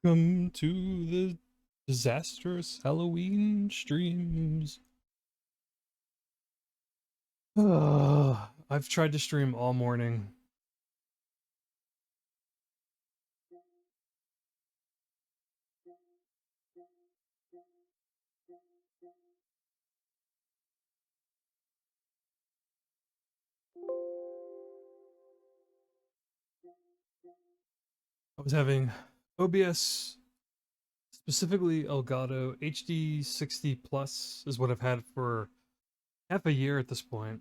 Welcome to the disastrous Halloween streams. I've tried to stream all morning. I was having OBS, specifically Elgato HD 60 Plus is what I've had for half a year at this point.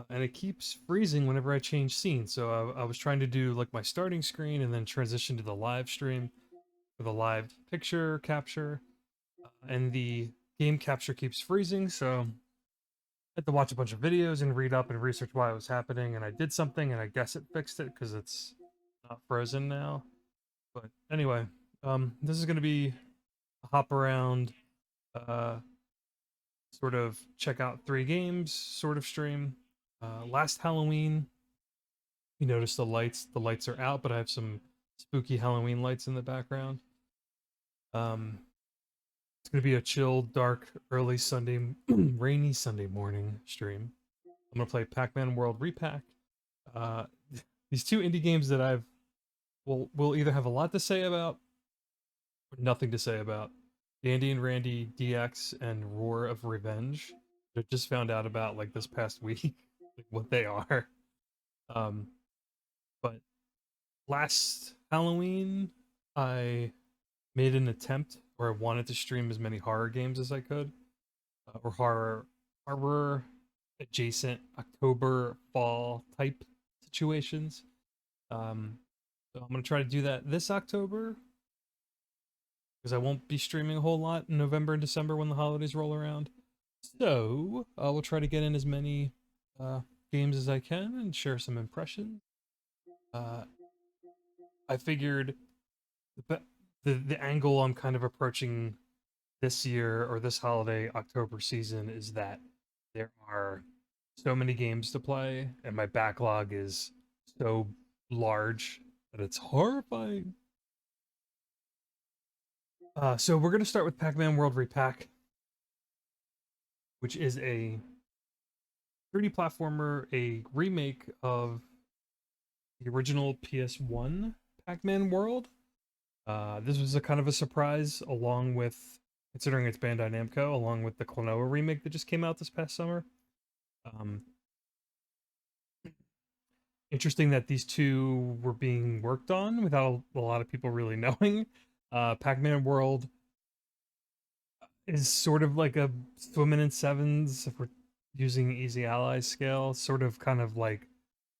And it keeps freezing whenever I change scene. So I was trying to do like my starting screen and then transition to the live stream for the live picture capture. And the game capture keeps freezing, so I had to watch a bunch of videos and read up and research why it was happening, and I did something, and I guess it fixed it because it's not frozen now. But anyway, this is going to be a hop around, uh, sort of check out 3 games sort of stream. Last Halloween, you notice the lights are out, but I have some spooky Halloween lights in the background. Um, it's going to be a chill, dark, early Sunday, rainy Sunday morning stream. I'm gonna play Pac-Man World Re-Pac. Uh, these 2 indie games that I've will either have a lot to say about or nothing to say about. Dandy and Randy DX and Roar of Revenge. I just found out about like this past week, like what they are. Um, but last Halloween, I made an attempt, or I wanted to stream as many horror games as I could, or horror adjacent October fall type situations. So I'm gonna try to do that this October because I won't be streaming a whole lot in November and December when the holidays roll around. So we'll try to get in as many uh, games as I can and share some impressions. Uh, I figured the angle I'm kind of approaching this year or this holiday October season is that there are so many games to play and my backlog is so large that it's horrifying. So we're gonna start with Pac-Man World Re-Pac, which is a 3D platformer, a remake of the original PS1 Pac-Man World. This was a kind of a surprise, along with considering it's Bandai Namco, along with the Klonoa remake that just came out this past summer. Um, Interesting that these two were being worked on without a lot of people really knowing. Pac-Man World is sort of like a swimming in sevens if we're using Easy Allies scale, sort of kind of like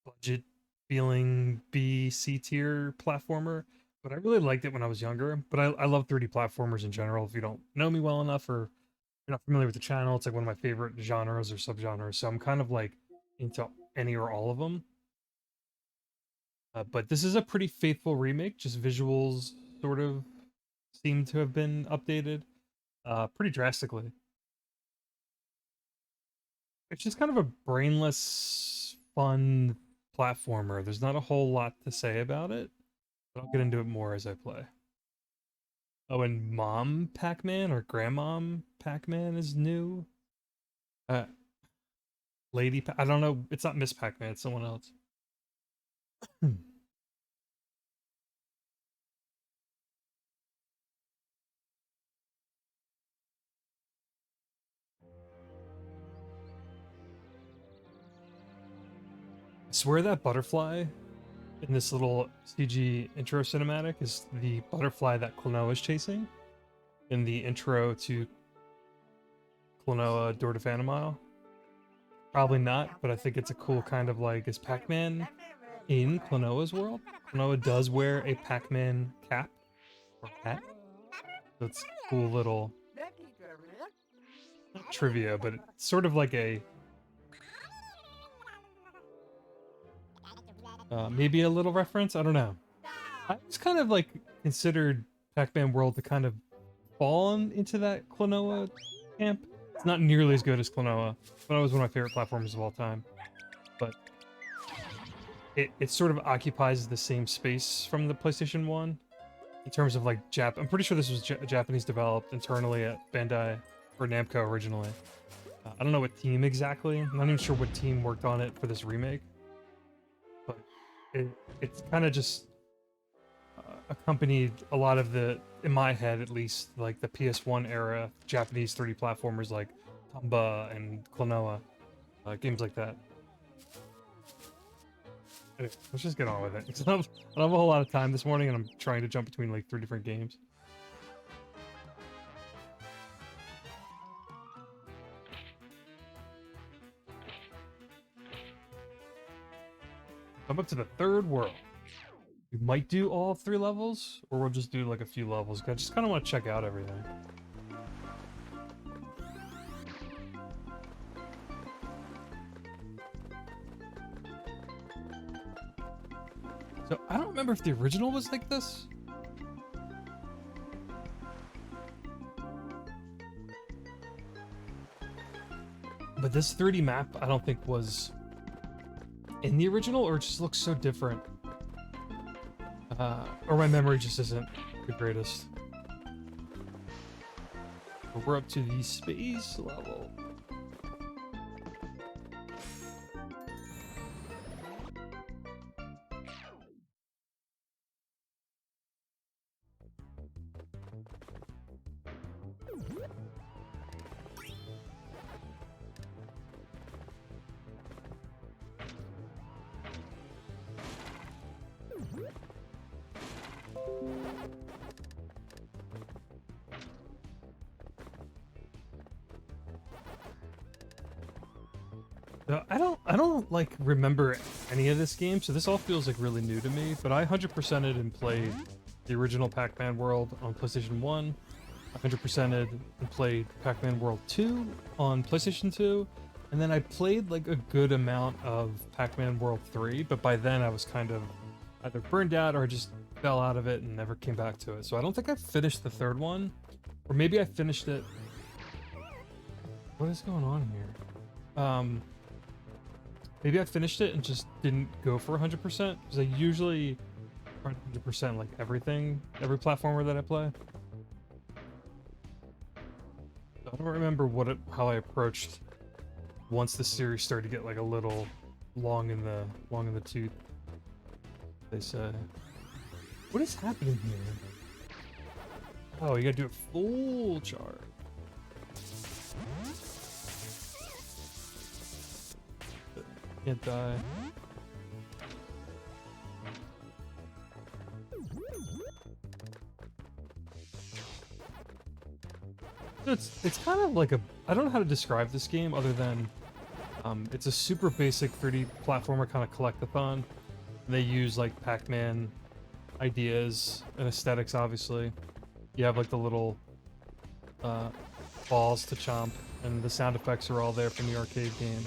budget feeling B C tier platformer. But I really liked it when I was younger. But I love 3D platformers in general. If you don't know me well enough or you're not familiar with the channel, it's like one of my favorite genres or subgenres. So I'm kind of like into any or all of them. But this is a pretty faithful remake. Just visuals sort of seem to have been updated pretty drastically. It's just kind of a brainless, fun platformer. There's not a whole lot to say about it, but I'll get into it more as I play. Oh, and Mom Pac-Man or Grandmom Pac-Man is new. Uh, I don't know. It's not Miss Pac-Man. It's someone else. I swear that butterfly in this little CG intro cinematic is the butterfly that Klonoa is chasing in the intro to Klonoa Door to Phantomile. Probably not, but I think it's a cool kind of like, is Pac-Man in Klonoa's world? Klonoa does wear a Pac-Man cap or hat. So it's cool little, not trivia, but it's sort of like a, maybe a little reference? I don't know. I was kind of like considered Pac-Man World to kind of fall into that Klonoa camp. It's not nearly as good as Klonoa, but it was one of my favorite platforms of all time. But it sort of occupies the same space from the PlayStation 1. in terms of like I'm pretty sure this was Japanese developed internally at Bandai or Namco originally. I don't know what team exactly. I'm not even sure what team worked on it for this remake, but it's kind of just accompanied a lot of the, in my head at least, like the PS1 era Japanese 3D platformers like Tamba and Klonoa, games like that. Anyway, let's just get on with it. I don't have a whole lot of time this morning, and I'm trying to jump between like 3 different games. I'm up to the 3rd world. We might do all 3 levels, or we'll just do like a few levels. I just kind of want to check out everything. So I don't remember if the original was like this. But this 3D map, I don't think was in the original, or it just looks so different. Or my memory just isn't the greatest. But we're up to the space level. So I don't like remember any of this game, so this all feels like really new to me, but I 100%ed and played the original Pac-Man World on PlayStation 1. I 100%ed and played Pac-Man World 2 on PlayStation 2, and then I played like a good amount of Pac-Man World 3, but by then I was kind of either burned out or I just fell out of it and never came back to it. So I don't think I finished the 3rd one, or maybe I finished it. What is going on here? Maybe I finished it and just didn't go for 100%, because I usually run 100% like everything, every platformer that I play. I don't remember how I approached once the series started to get like a little long in the tooth, they say. What is happening here? Oh, you gotta do a full charge. Can't die. It's kind of like I don't know how to describe this game other than it's a super basic 3D platformer kind of collectathon. They use like Pac-Man ideas and aesthetics, obviously. You have like the little balls to chomp, and the sound effects are all there from the arcade game.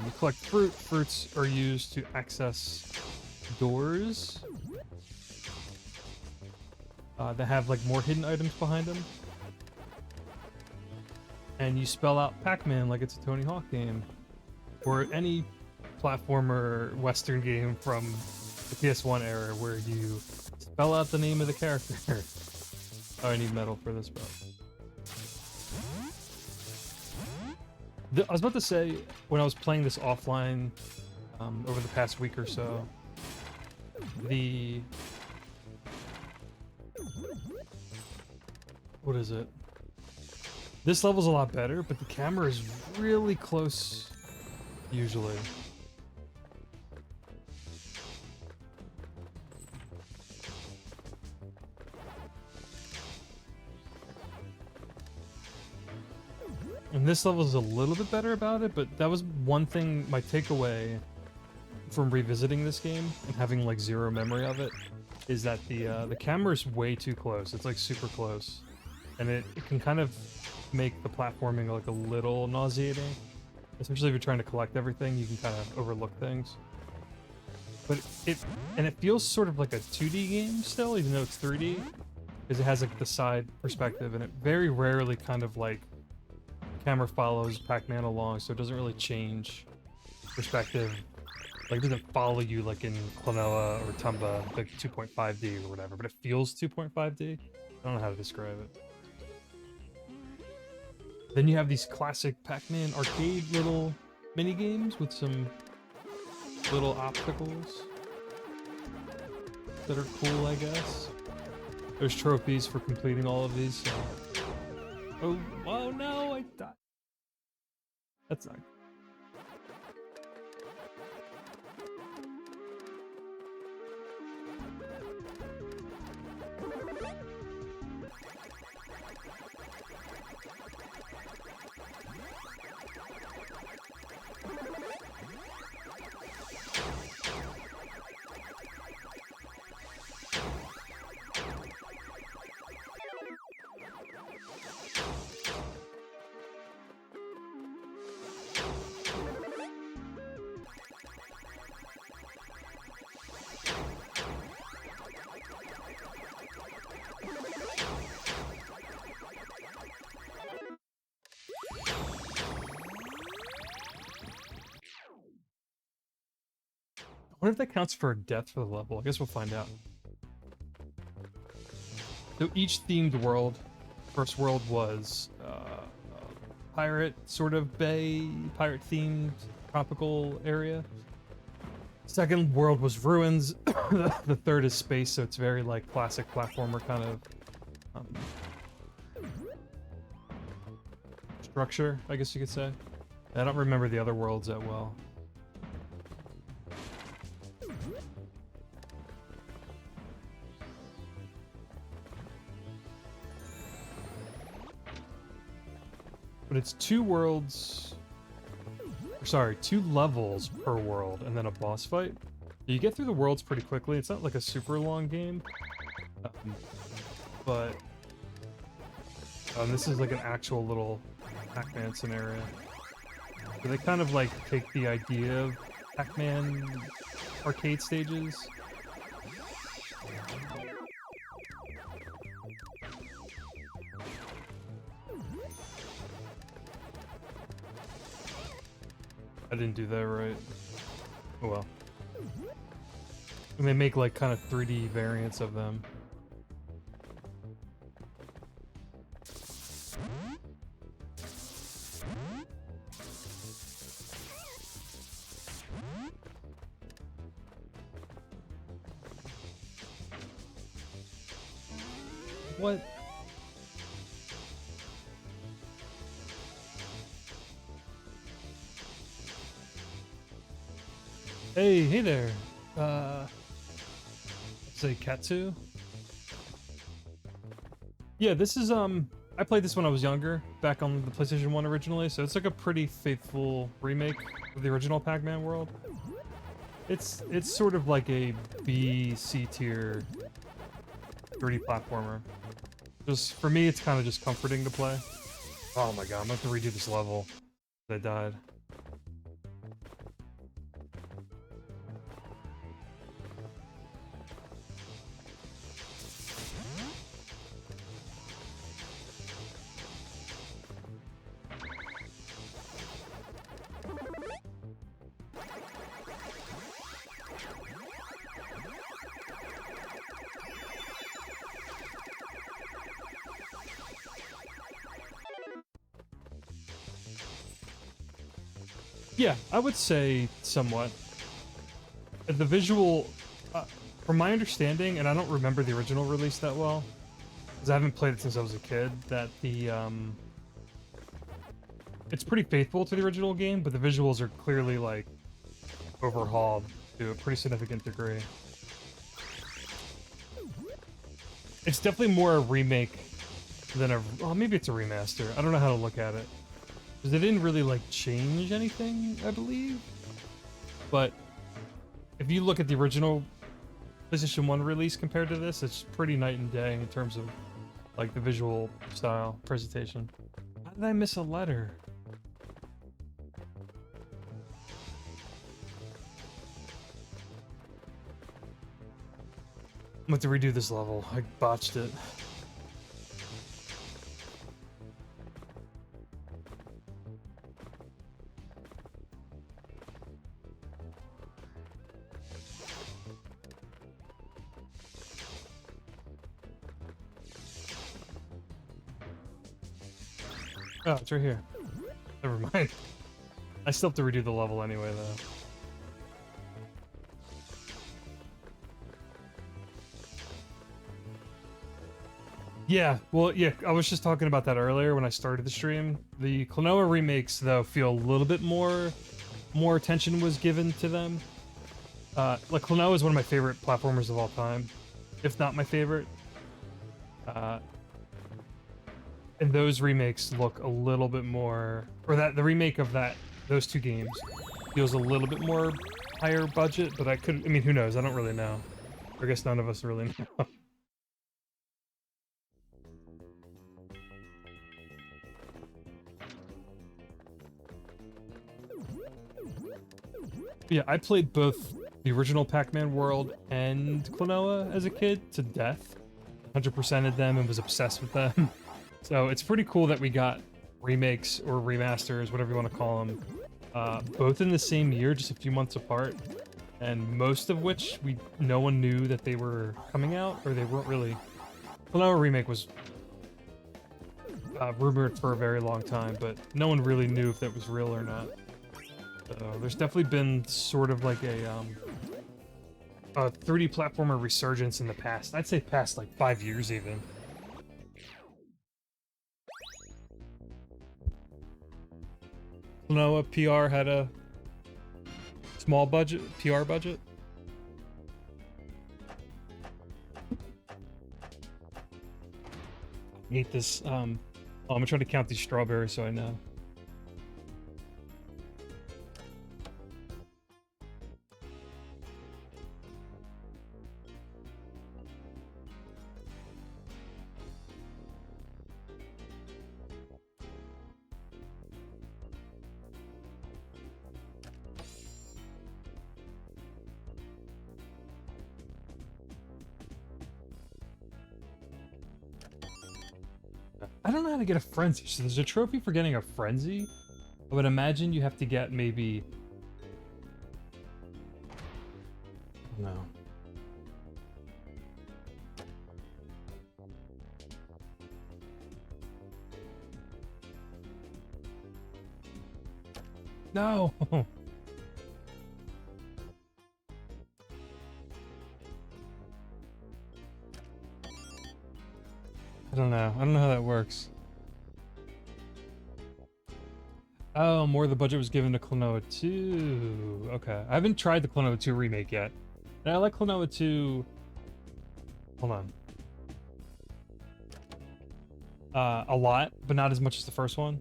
You collect fruit. Fruits are used to access doors that have like more hidden items behind them. And you spell out Pac-Man like it's a Tony Hawk game, or any platformer Western game from the PS1 era where you spell out the name of the character. Oh, I need metal for this, bro. I was about to say, when I was playing this offline over the past week or so, what is it? This level's a lot better, but the camera is really close, usually. And this level is a little bit better about it, but that was one thing, my takeaway from revisiting this game and having like zero memory of it, is that the camera is way too close. It's like super close. And it can kind of make the platforming like a little nauseating. Especially if you're trying to collect everything, you can kind of overlook things. But it feels sort of like a 2D game still, even though it's 3D. Because it has like the side perspective, and it very rarely kind of like camera follows Pac-Man along, so it doesn't really change perspective Like, it doesn't follow you like in Klonoa or Tumba, like 2.5D or whatever, but it feels 2.5D. I don't know how to describe it. Then you have these classic Pac-Man arcade little mini games with some little obstacles that are cool, I guess. There's trophies for completing all of these. So. Oh no, I died. That's not. I wonder if that counts for a death for the level. I guess we'll find out. So each themed world, first world was pirate sort of bay, pirate themed tropical area. Second world was ruins. The third is space, so it's very like classic platformer kind of structure, I guess you could say. I don't remember the other worlds that well. But it's 2 worlds, sorry, 2 levels per world, and then a boss fight. You get through the worlds pretty quickly. It's not like a super long game, but this is like an actual little Pac-Man scenario. So they kind of like take the idea of Pac-Man arcade stages. I didn't do that right. Oh well. And they make like kind of 3D variants of them. What? Hey there. Say Katsu? Yeah, this is I played this when I was younger, back on the PlayStation 1 originally, so it's like a pretty faithful remake of the original Pac-Man world. It's sort of like a B, C tier 3D platformer. Just for me, it's kind of just comforting to play. Oh my god, I'm gonna have to redo this level. I died. Yeah, I would say somewhat. The visual, from my understanding, and I don't remember the original release that well, because I haven't played it since I was a kid, that the, it's pretty faithful to the original game, but the visuals are clearly, like, overhauled to a pretty significant degree. It's definitely more a remake than a, well, maybe it's a remaster. I don't know how to look at it. Because they didn't really, like, change anything, I believe. But if you look at the original PlayStation 1 release compared to this, it's pretty night and day in terms of, like, the visual style presentation. How did I miss a letter? I'm going to have to redo this level. I botched it. Oh, it's right here. Never mind. I still have to redo the level anyway, though. Yeah, well, yeah, I was just talking about that earlier when I started the stream. The Klonoa remakes, though, feel a little bit more attention was given to them. Like, Klonoa is one of my favorite platformers of all time, if not my favorite. And those remakes look a little bit more, or the remake of those two games feels a little bit more higher budget, but I mean, who knows? I don't really know. I guess none of us really know. Yeah, I played both the original Pac-Man world and Klonoa as a kid to death. 100%ed them and was obsessed with them. So it's pretty cool that we got remakes or remasters, whatever you want to call them, both in the same year, just a few months apart, and most of which no one knew that they were coming out, or they weren't really. Klonoa remake was rumored for a very long time, but no one really knew if that was real or not. So there's definitely been sort of like a 3D platformer resurgence in the past. I'd say past like 5 years even. Klonoa PR had a small budget, PR budget. I hate this. Oh, I'm gonna try to count these strawberries so I know. I don't know how to get a frenzy. So there's a trophy for getting a frenzy. I would imagine you have to get maybe... No. No! I don't know. I don't know how that works. Oh, more of the budget was given to Klonoa 2. Okay. I haven't tried the Klonoa 2 remake yet. And I like Klonoa 2... Hold on. A lot, but not as much as the first one.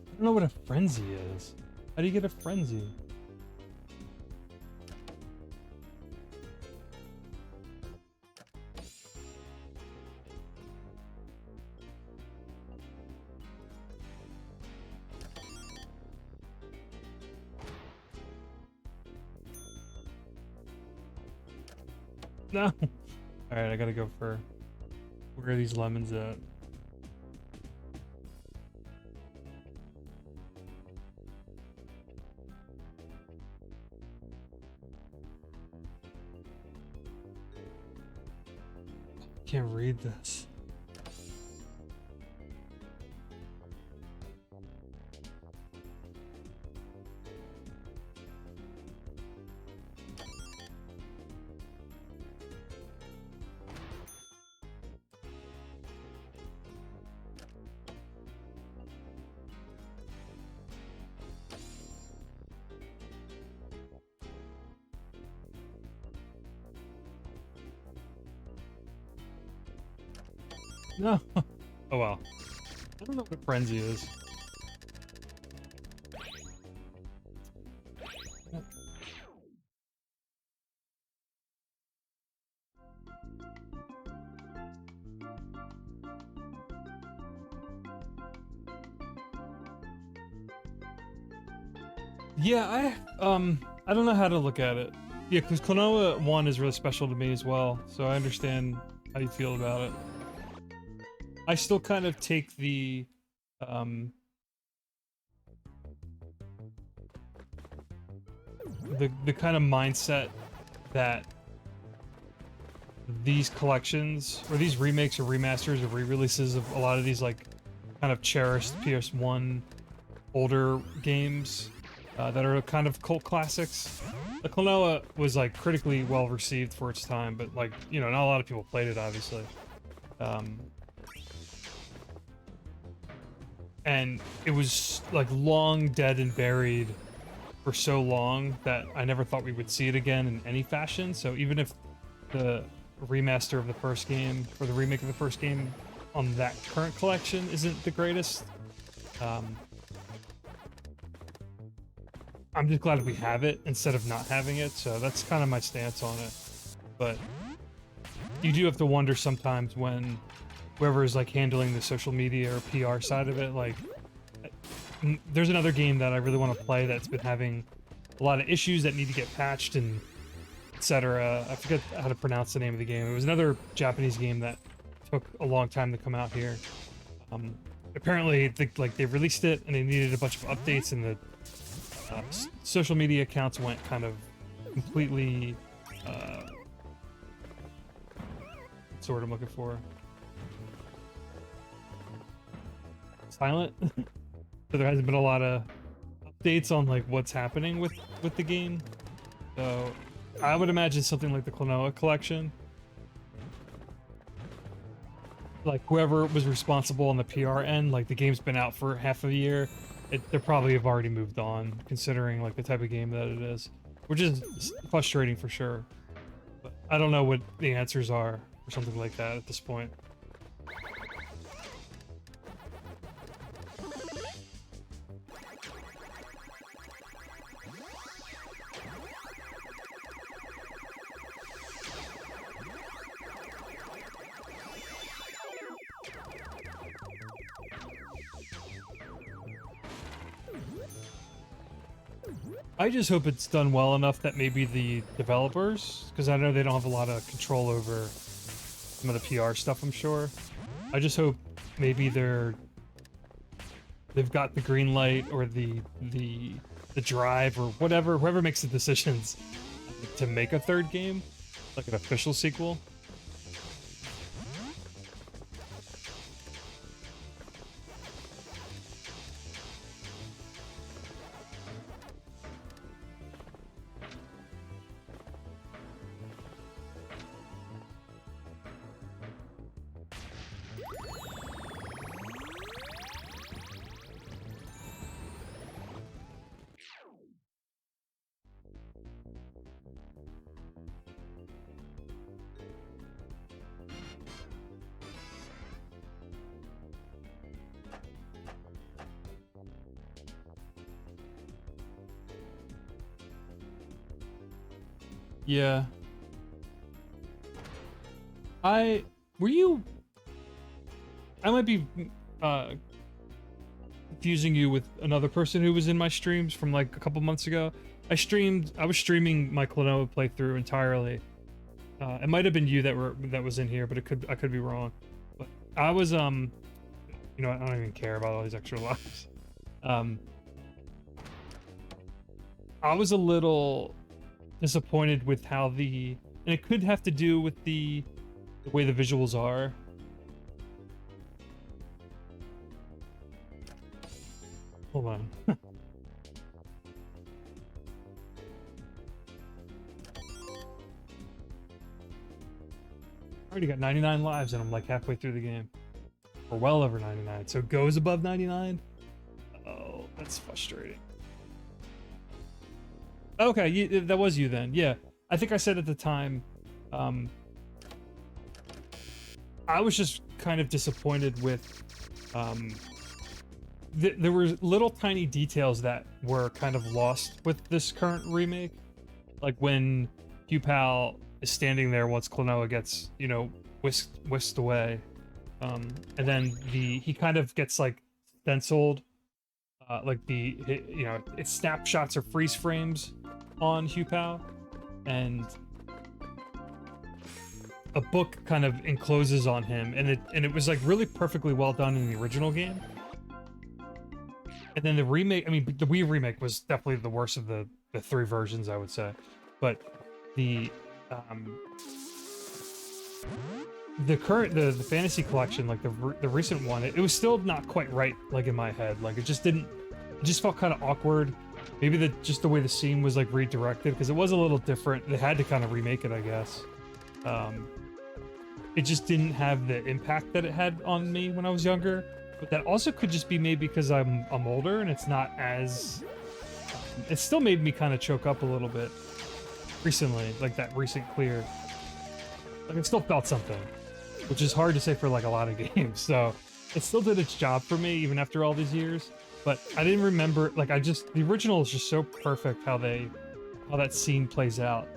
I don't know what a frenzy is. How do you get a frenzy? No. All right, I gotta go for. Where are these lemons at? Can't read this. No. Oh well. I don't know what a frenzy is. Yeah, I don't know how to look at it. Yeah, because Klonoa 1 is really special to me as well, so I understand how you feel about it. I still kind of take the the kind of mindset that these collections or these remakes or remasters or re-releases of a lot of these like kind of cherished PS1 older games that are kind of cult classics. The Klonoa was like critically well received for its time, but like, you know, not a lot of people played it, obviously. And it was like long dead and buried for so long that I never thought we would see it again in any fashion. So even if the remaster of the first game or the remake of the first game on that current collection isn't the greatest, I'm just glad we have it instead of not having it. So that's kind of my stance on it. But you do have to wonder sometimes when whoever is like handling the social media or PR side of it, like there's another game that I really want to play that's been having a lot of issues that need to get patched and etc. I forget how to pronounce the name of the game. It was another Japanese game that took a long time to come out here. Apparently, they released it and they needed a bunch of updates, and the social media accounts went kind of completely. What's the word I'm looking for? Silent. So there hasn't been a lot of updates on like what's happening with the game. So I would imagine something like the Klonoa collection, like whoever was responsible on the PR end, like the game's been out for half a year, they probably have already moved on, considering like the type of game that it is, which is frustrating for sure. But I don't know what the answers are for something like that at this point. I just hope it's done well enough that maybe the developers, because I know they don't have a lot of control over some of the PR stuff, I'm sure. I just hope maybe they've got the green light or the drive or whatever, whoever makes the decisions to make a third game, like an official sequel. Yeah. I might be confusing you with another person who was in my streams from like a couple months ago. I was streaming my Klonoa playthrough entirely. It might have been you that was in here, but I could be wrong. But I was you know, I don't even care about all these extra lives. I was a little disappointed with how and it could have to do with the way the visuals are. Hold on. I already got 99 lives and I'm like halfway through the game. Or well over 99. So it goes above 99? Oh, that's frustrating. Okay, that was you then. Yeah, I think I said at the time, I was just kind of disappointed with, there were little tiny details that were kind of lost with this current remake. Like when Hugh is standing there once Klonoa gets, you know, whisked away. And then he kind of gets like stenciled, like you know, it's snapshots or freeze frames on Hugh, and a book kind of encloses on him, and it was like really perfectly well done in the original game. And then the remake, I mean, the Wii remake was definitely the worst of the the three versions, I would say. But um, the fantasy collection, like the recent one, it was still not quite right, like in my head. Like it just felt kind of awkward. Maybe just the way the scene was like redirected, because it was a little different. They had to kind of remake it, I guess. It just didn't have the impact that it had on me when I was younger. But that also could just be maybe because I'm older and it's not as... It still made me kind of choke up a little bit recently, like that recent clear. Like it still felt something, which is hard to say for like a lot of games. So it still did its job for me even after all these years. But I didn't remember, like the original is just so perfect how that scene plays out.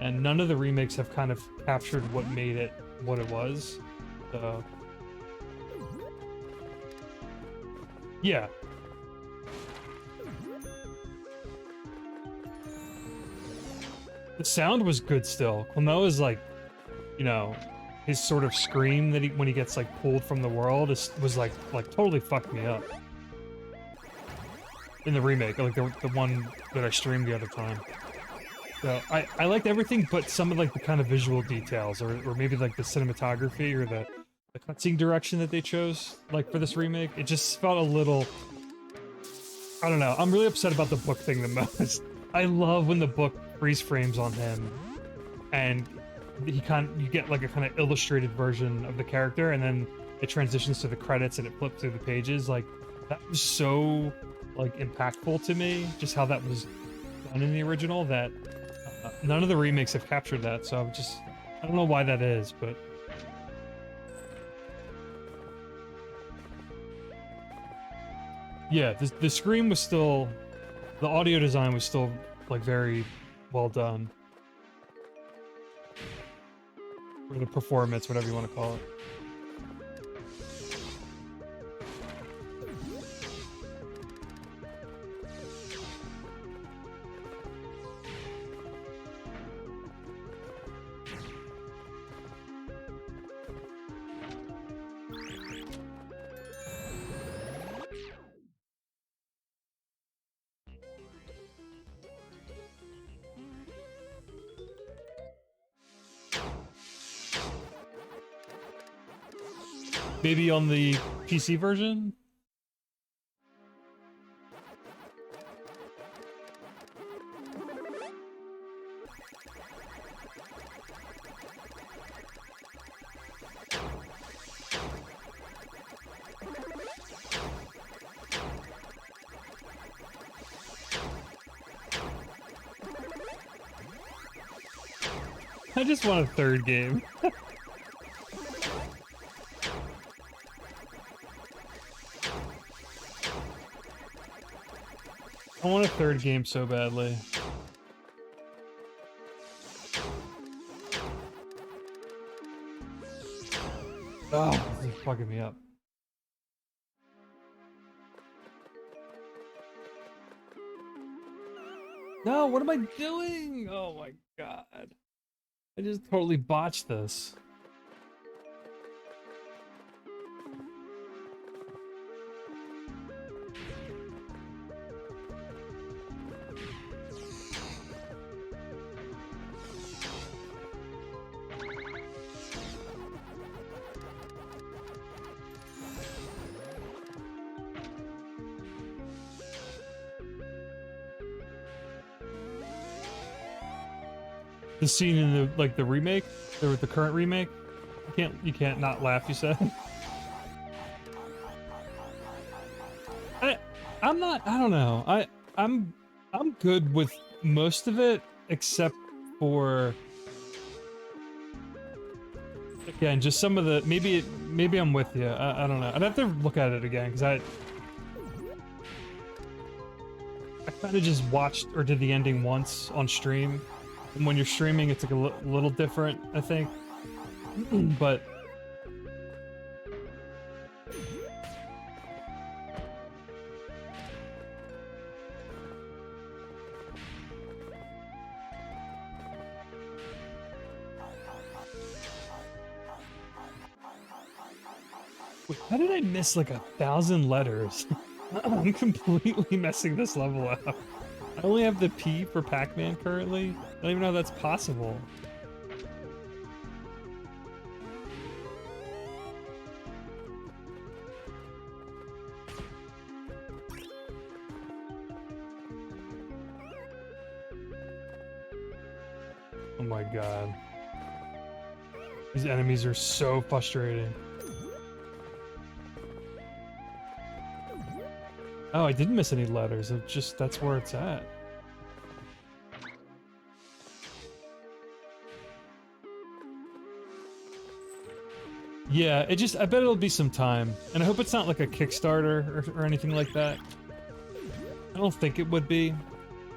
And none of the remakes have kind of captured what made it what it was. So yeah. The sound was good still. Klonoa's like, you know, his sort of scream that when he gets like pulled from the world was like totally fucked me up. In the remake, like the one that I streamed the other time. So I liked everything but some of like the kind of visual details, or maybe like the cinematography or the cutscene direction that they chose like for this remake. It just felt a little, I don't know. I'm really upset about the book thing the most. I love when the book freeze frames on him and you get like a kind of illustrated version of the character, and then it transitions to the credits and it flips through the pages. Like that was so like impactful to me, just how that was done in the original, that none of the remakes have captured that. So I don't know why that is, but yeah, the scream was still, the audio design was still like very well done. Or the performance, whatever you want to call it. Maybe on the PC version? I just want a third game. I want a third game so badly. Oh, this is fucking me up. No, what am I doing? Oh my god. I just totally botched this. The scene in the remake, the current remake, you can't not laugh. You said. I'm not. I don't know. I'm good with most of it except for, again, just some of the maybe I'm with you. I don't know. I'd have to look at it again because I kind of just watched or did the ending once on stream. And when you're streaming, it's like a little different, I think. But wait, how did I miss like 1,000 letters? I'm completely messing this level up. I only have the P for Pac-Man currently. I don't even know if that's possible. Oh my god. These enemies are so frustrating. Oh, I didn't miss any letters. It just, that's where it's at. Yeah, it just, I bet it'll be some time. And I hope it's not like a Kickstarter or anything like that. I don't think it would be.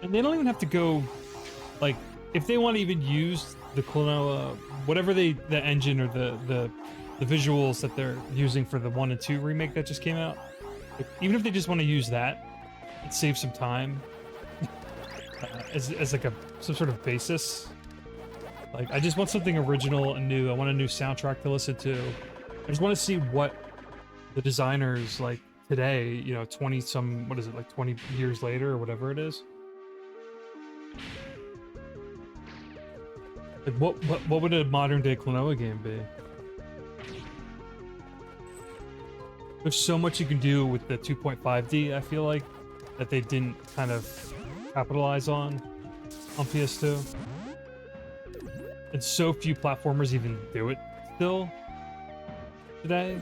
And they don't even have to go, like, if they want to even use the Klonoa, whatever the engine or the visuals that they're using for the 1 and 2 remake that just came out, even if they just want to use that, it saves some time as like some sort of basis. Like, I just want something original and new. I want a new soundtrack to listen to. I just want to see what the designers, like, today, you know, 20 some, what is it, like 20 years later or whatever it is. Like, what would a modern day Klonoa game be? There's so much you can do with the 2.5D, I feel like, that they didn't kind of capitalize on PS2. And so few platformers even do it still today.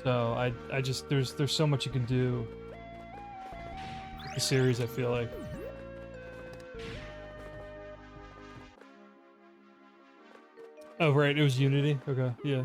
So I just, there's so much you can do with the series, I feel like. Oh, right, it was Unity? Okay, yeah.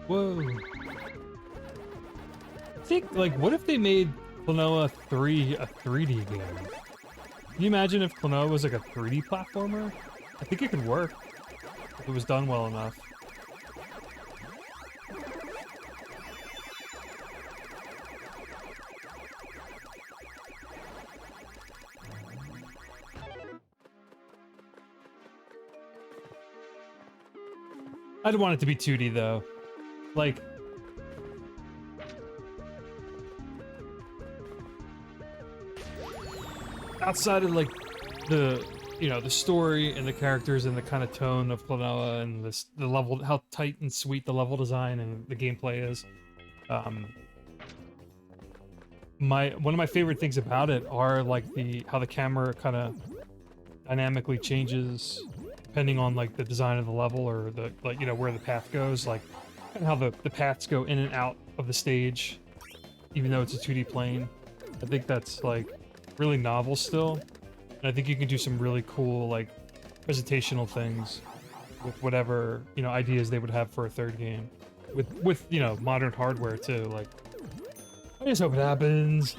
Whoa. I think, like, what if they made Klonoa 3 a 3D game? Can you imagine if Klonoa was like a 3D platformer? I think it could work if it was done well enough. I'd want it to be 2D though. Like, outside of like the, you know, the story and the characters and the kind of tone of Klonoa and the level, how tight and sweet the level design and the gameplay is. One of my favorite things about it are like how the camera kind of dynamically changes depending on like the design of the level or the, like, you know, where the path goes, like, and how the paths go in and out of the stage, even though it's a 2D plane. I think that's like really novel still, and I think you can do some really cool like presentational things with whatever, you know, ideas they would have for a third game with you know, modern hardware too. Like, I just hope it happens.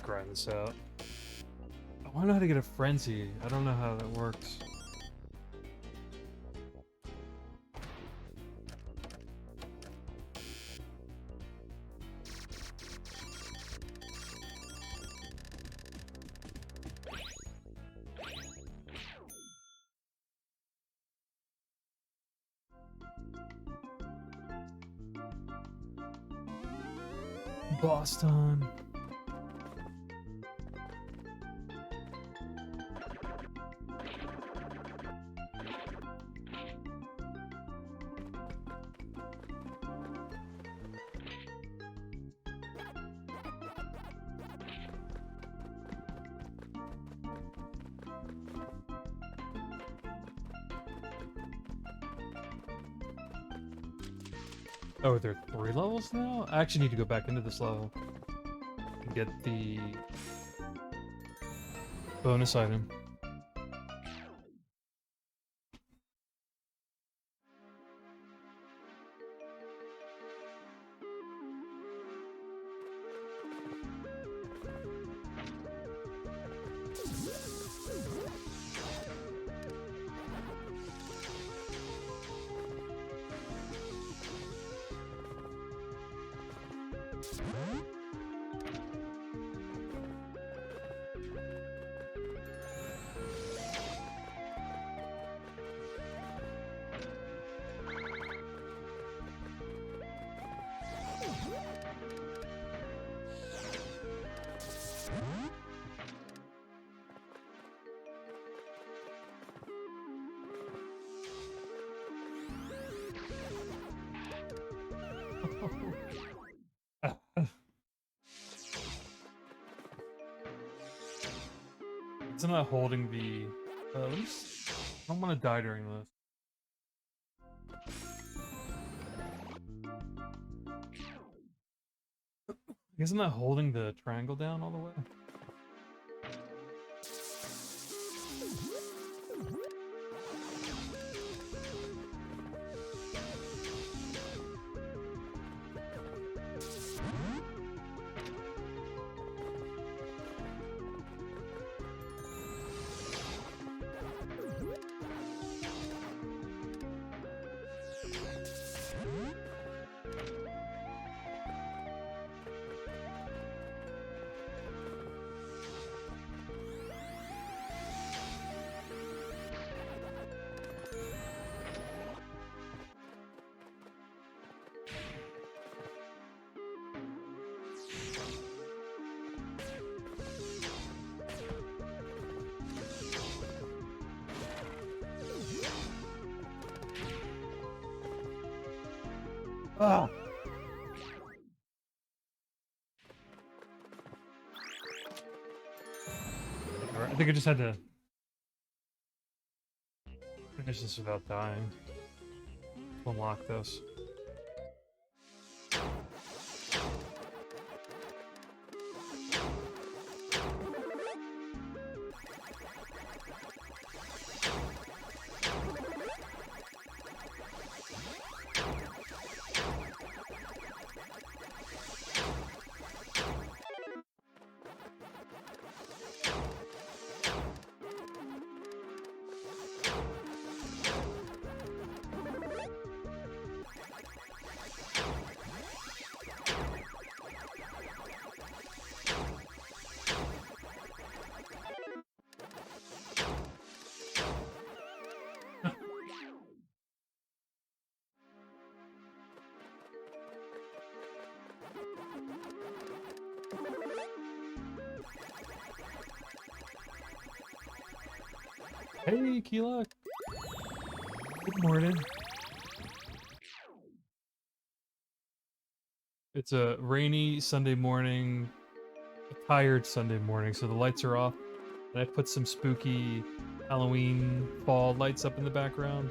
grind this out. I want to know how to get a frenzy. I don't know how that works. Boss time. Oh, there are 3 levels now? I actually need to go back into this level and get the bonus item. It's not holding the. Let me I don't want to die during this. I guess I'm not holding the triangle down all the way. Ah. I think I just had to finish this without dying. Unlock this. Hey, Keela. Good morning. It's a rainy Sunday morning, a tired Sunday morning, so the lights are off. And I put some spooky Halloween fall lights up in the background.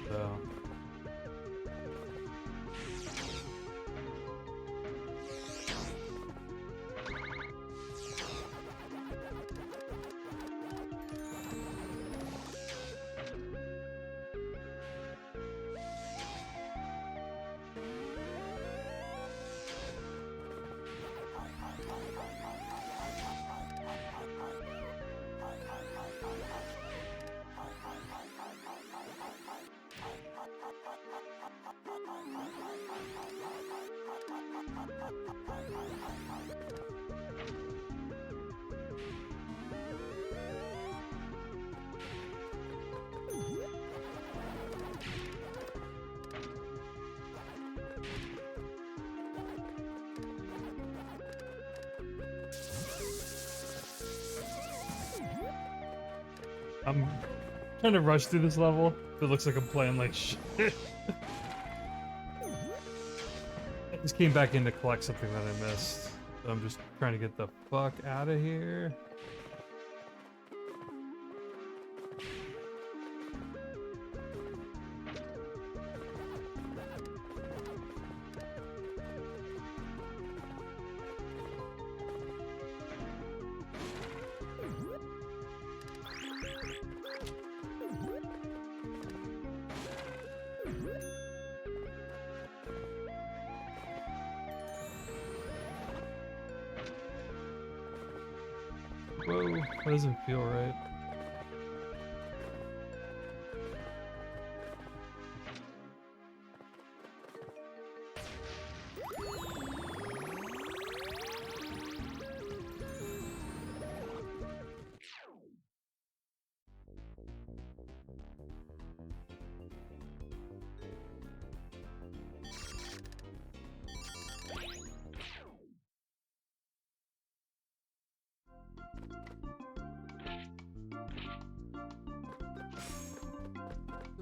So. I'm trying to rush through this level. It looks like I'm playing like shit. I just came back in to collect something that I missed. So I'm just trying to get the fuck out of here. Whoa, that doesn't feel right.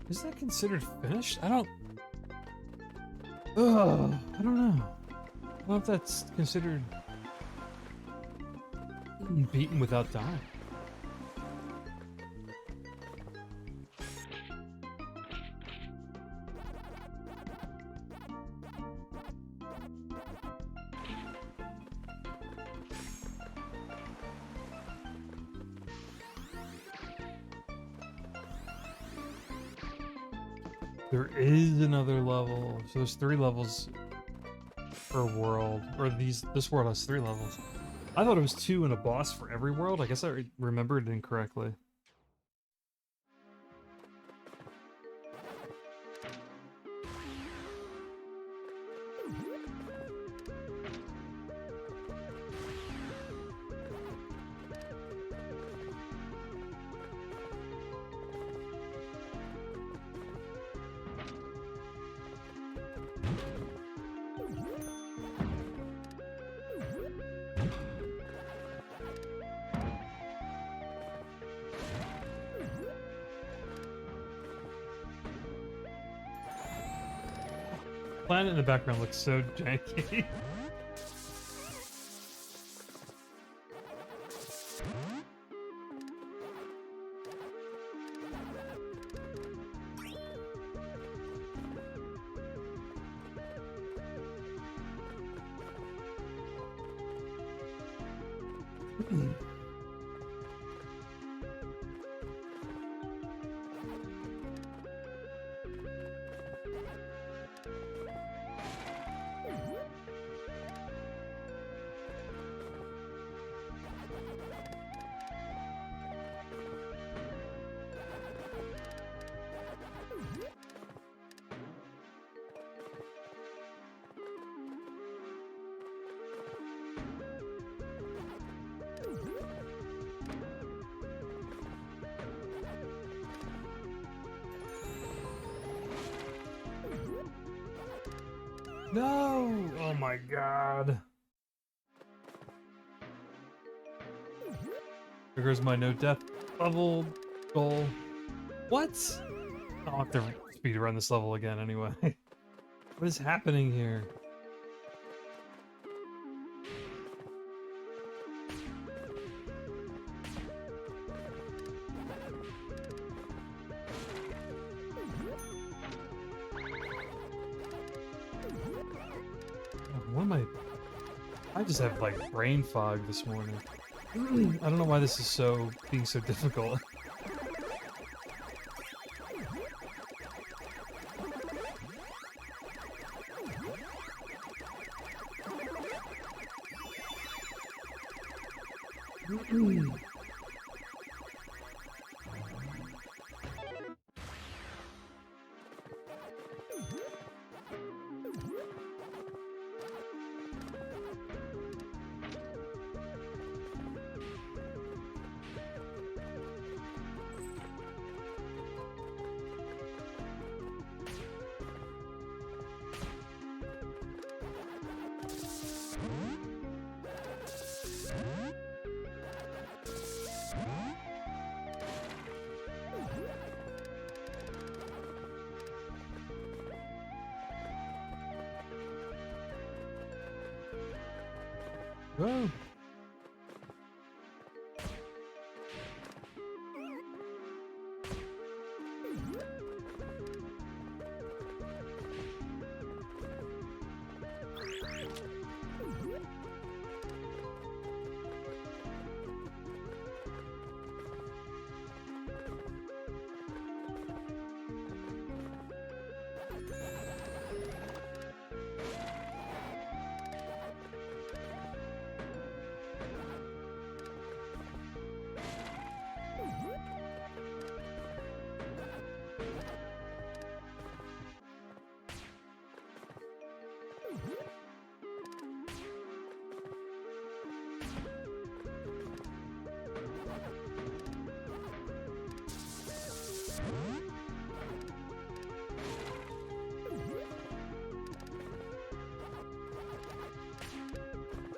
Is that considered finished? I don't know. I don't know if that's considered beaten without dying. There is another level. So there's 3 levels per world, or this world has 3 levels. I thought it was 2 and a boss for every world. I guess I remembered incorrectly. Planet in the background looks so janky. No! Oh my god. There goes my no death level goal. What? I'll have to speed run this level again anyway. What is happening here? What am I just have like brain fog this morning. I don't know why this is being so difficult. Whoa.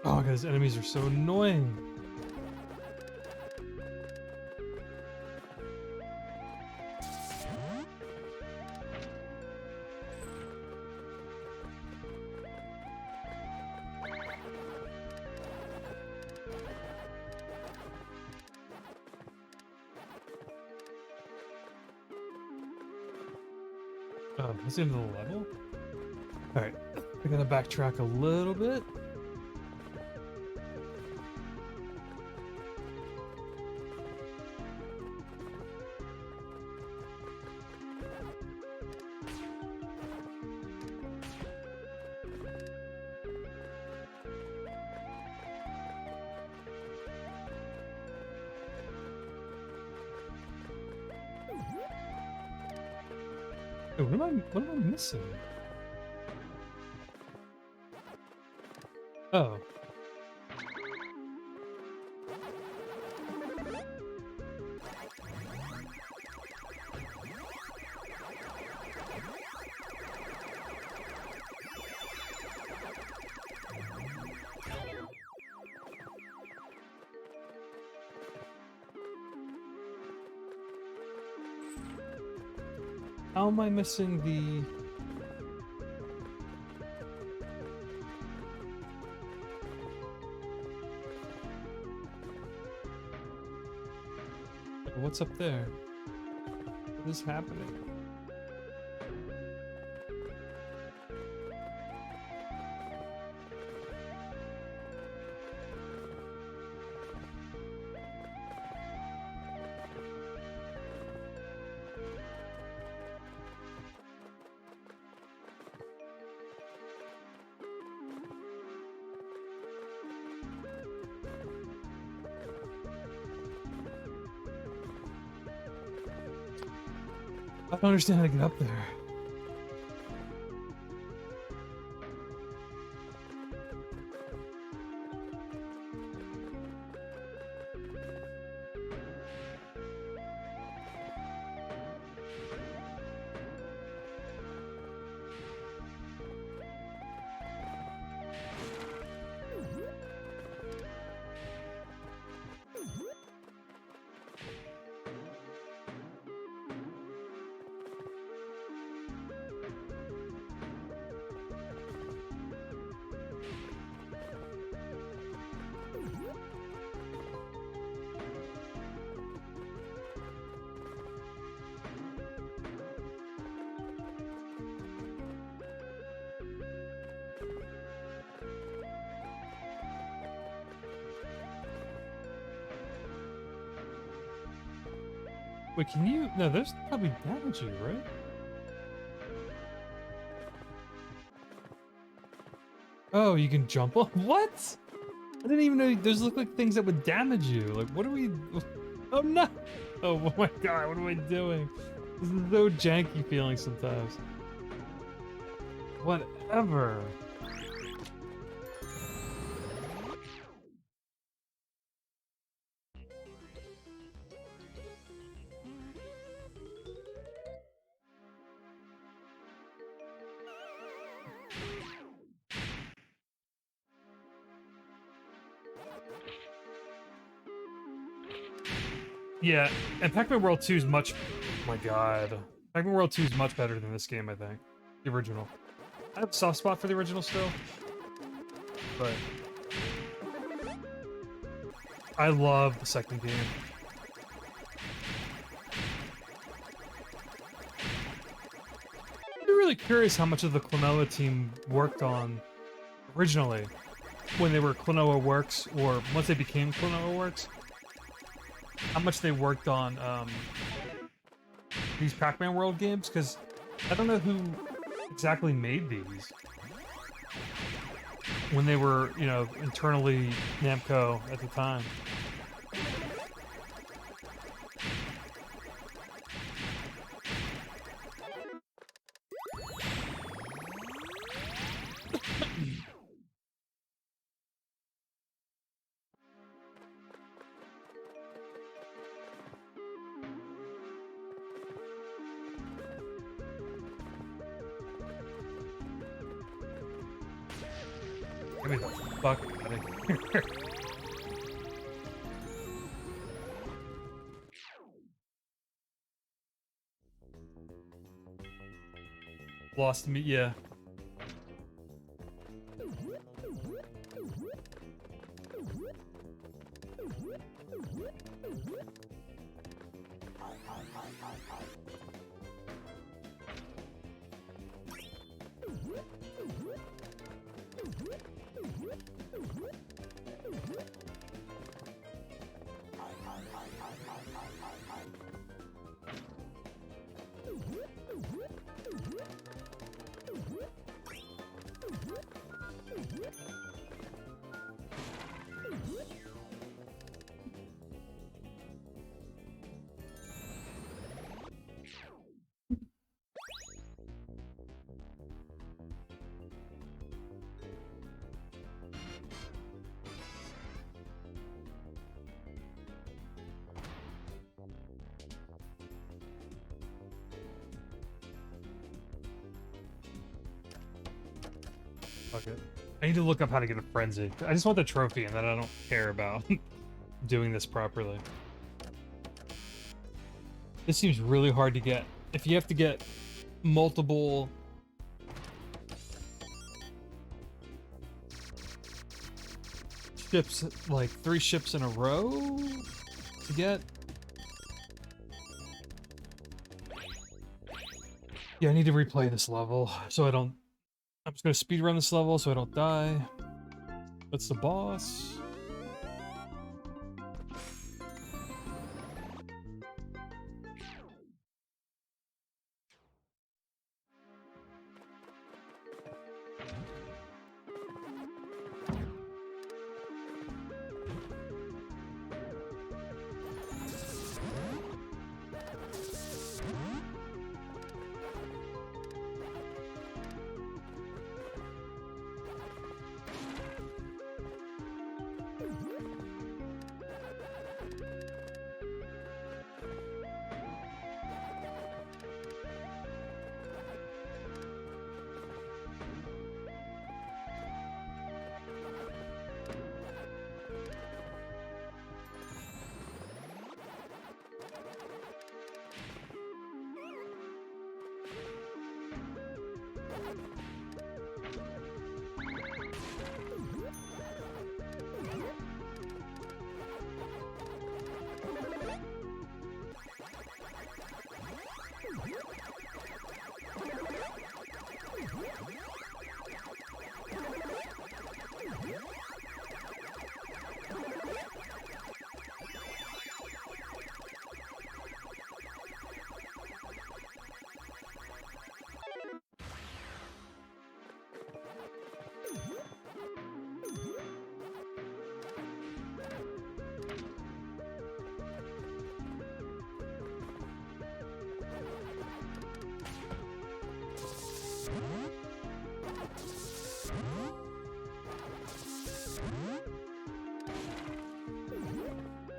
Oh my god, his enemies are so annoying. Oh, that's the end of the level? Alright, I gotta backtrack a little bit. Hey, what am I missing? Oh. How am I missing the... What's up there? What is happening? I don't understand how to get up there. Wait, can you... No, those probably damage you, right? Oh, you can jump off? What? I didn't even know those look like things that would damage you. Like, what are we... Oh, no! Oh my god, what am I doing? This is so janky feeling sometimes. Whatever. Yeah, and Pac-Man World 2 is much... Oh my god. Pac-Man World 2 is much better than this game, I think. The original. I have a soft spot for the original still. But... I love the second game. I'm really curious how much of the Klonoa team worked on originally when they were Klonoa Works, or once they became Klonoa Works. How much they worked on these Pac-Man World games, because I don't know who exactly made these when they were, you know, internally Namco at the time. Get me the fuck out of here. Lost me, yeah. Fuck it. I need to look up how to get a frenzy. I just want the trophy, and then I don't care about doing this properly. This seems really hard to get. If you have to get multiple ships, like 3 ships in a row to get. Yeah, I need to replay this level so I don't. I'm just gonna speedrun this level so I don't die. That's the boss.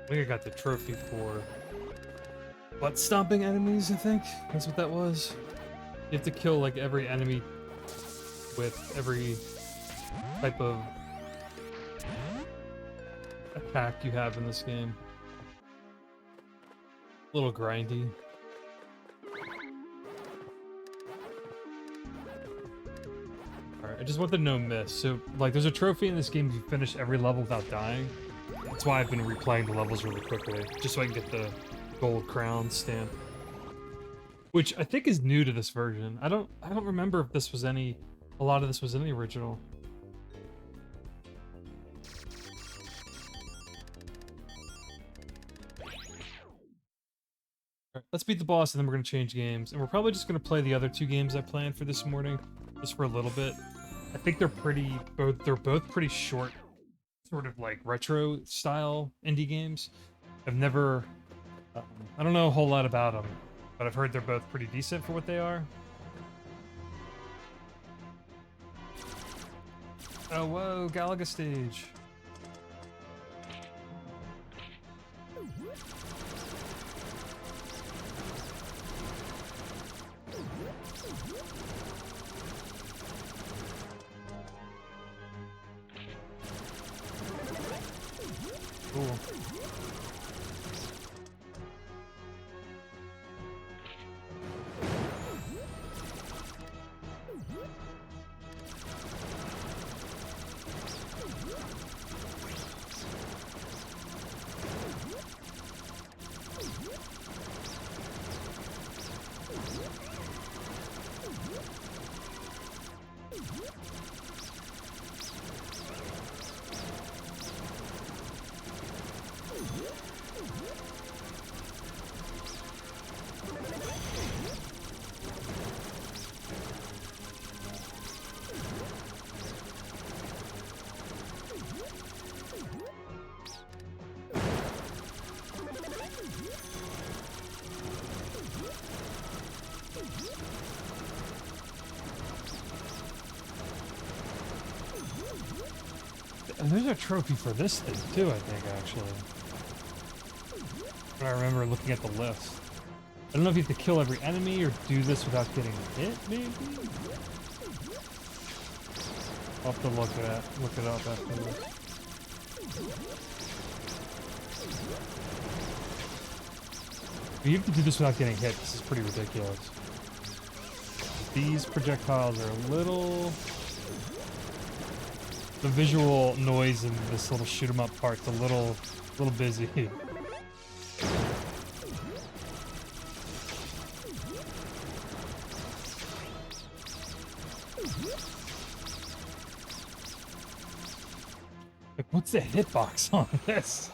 I think I got the trophy for butt stomping enemies, I think. That's what that was. You have to kill like every enemy with every type of attack you have in this game. A little grindy. Alright, I just want the no miss. So, like, there's a trophy in this game if you finish every level without dying. That's why I've been replaying the levels really quickly, just so I can get the gold crown stamp. Which I think is new to this version. I don't remember if this was a lot of this was in the original. Alright, let's beat the boss and then we're gonna change games. And we're probably just gonna play the other 2 games I planned for this morning, just for a little bit. I think they're both pretty short, sort of like retro style indie games. I've never I don't know a whole lot about them, but I've heard they're both pretty decent for what they are. Oh, whoa, Galaga stage. Cool. And there's a trophy for this thing too, I think, actually. But I remember looking at the list. I don't know if you have to kill every enemy or do this without getting hit, maybe? I'll have to look it up after this. You have to do this without getting hit. This is pretty ridiculous. These projectiles are a little... The visual noise in this little shoot 'em up part's a little busy. Like, what's the hitbox on this?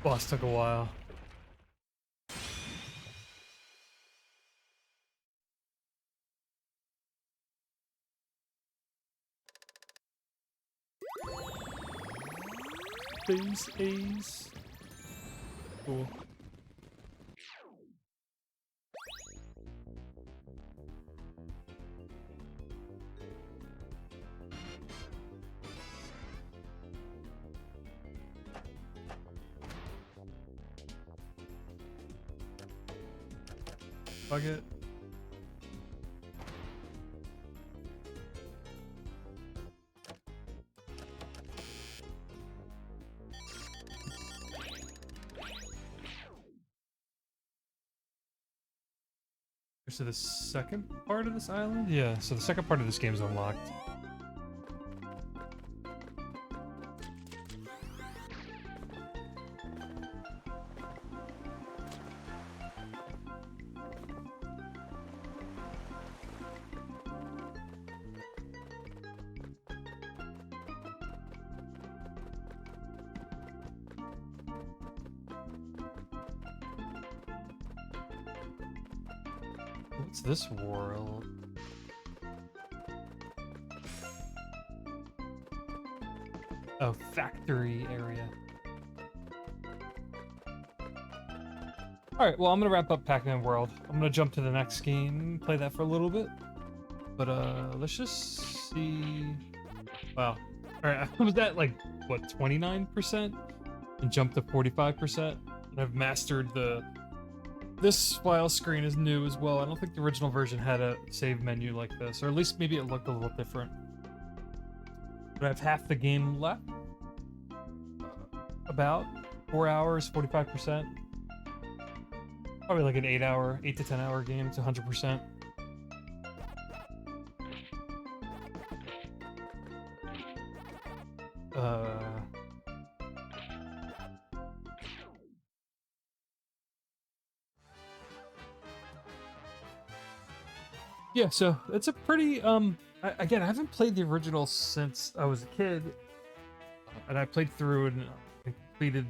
boss took a while. Space Ace. Cool. Fuck it. So the second part of this island? Yeah, so the second part of this game is unlocked. What's this world? Oh, factory area. Alright, well, I'm gonna wrap up Pac-Man World. I'm gonna jump to the next game, play that for a little bit. But, let's just see... Wow. Alright, I was at, like, what, 29%? And jumped to 45%? And I've mastered the... This file screen is new as well. I don't think the original version had a save menu like this, or at least maybe it looked a little different. But I have half the game left. About 4 hours, 45%. Probably like an 8 to 10 hour game to 100%. Yeah, so it's a pretty, again, I haven't played the original since I was a kid, and I played through and completed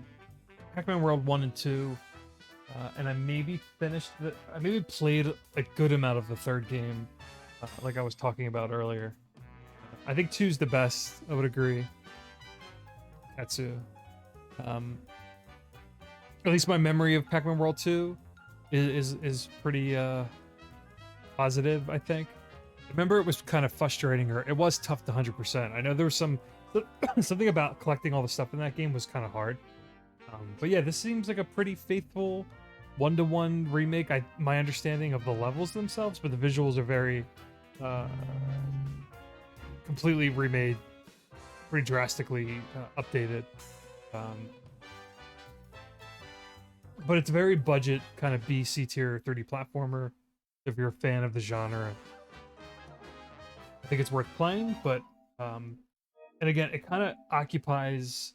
Pac-Man World 1 and 2, and I maybe played a good amount of the third game, like I was talking about earlier. I think 2's the best, I would agree. Katsu. At least my memory of Pac-Man World 2 is pretty, positive, I think. I remember it was kind of frustrating, or it was tough to 100%. I know there was something about collecting all the stuff in that game was kind of hard. But yeah, this seems like a pretty faithful one-to-one remake. My understanding of the levels themselves, but the visuals are very completely remade, pretty drastically updated. But it's a very budget kind of B, C tier 3D platformer. If you're a fan of the genre, I think it's worth playing. But and again, it kind of occupies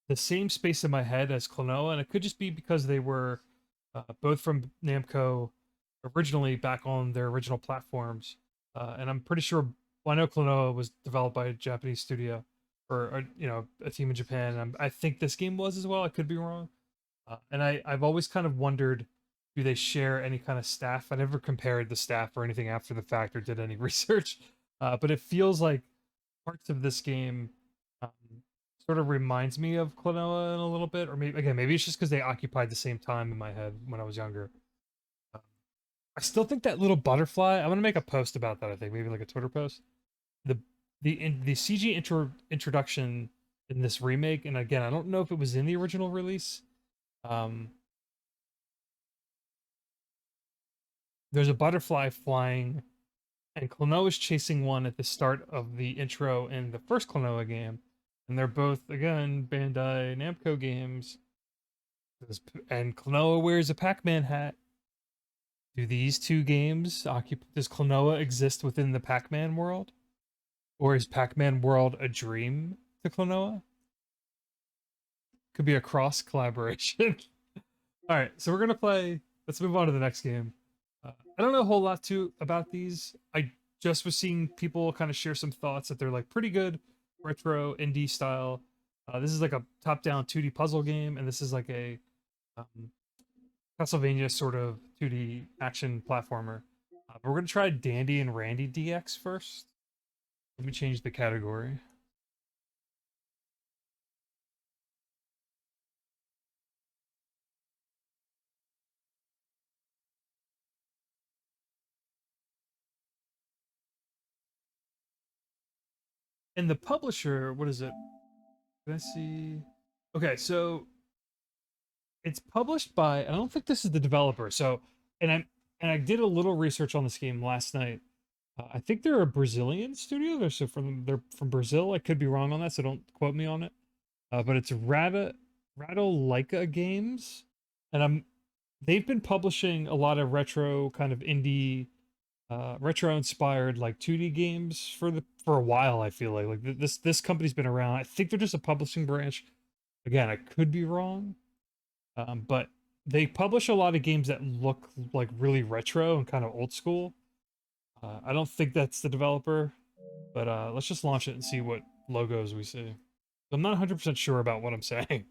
the same space in my head as Klonoa, and it could just be because they were both from Namco originally back on their original platforms. And I'm pretty sure, well, I know Klonoa was developed by a Japanese studio, or a team in Japan. And I think this game was as well. I could be wrong. And I've always kind of wondered, do they share any kind of staff? I never compared the staff or anything after the fact or did any research, but it feels like parts of this game sort of reminds me of Klonoa in a little bit, or maybe it's just because they occupied the same time in my head when I was younger. I still think that little butterfly. I'm gonna make a post about that. I think maybe like a Twitter post. The CG introduction in this remake, and again, I don't know if it was in the original release. There's a butterfly flying, and Klonoa's chasing one at the start of the intro in the first Klonoa game. And they're both, again, Bandai Namco games. And Klonoa wears a Pac-Man hat. Do these two games does Klonoa exist within the Pac-Man world? Or is Pac-Man world a dream to Klonoa? Could be a cross collaboration. Alright, so we're gonna play. Let's move on to the next game. I don't know a whole lot about these. I just was seeing people kind of share some thoughts that they're like pretty good retro indie style. This is like a top-down 2D puzzle game, and this is like a um, Castlevania sort of 2D action platformer. But we're gonna try Dandy and Randy DX first. Let me change the category. And the publisher, what is it? Can I see? Okay, so it's published by. I don't think this is the developer. So, and I did a little research on this game last night. I think they're a Brazilian studio. They're from Brazil. I could be wrong on that, so don't quote me on it. But it's Ratalaika Games, and they've been publishing a lot of retro kind of indie, retro inspired like 2D games for a while. I feel like this company's been around. I think they're just a publishing branch. Again, I could be wrong, but they publish a lot of games that look like really retro and kind of old school. I don't think that's the developer, but let's just launch it and see what logos we see. I'm not 100% sure about what I'm saying.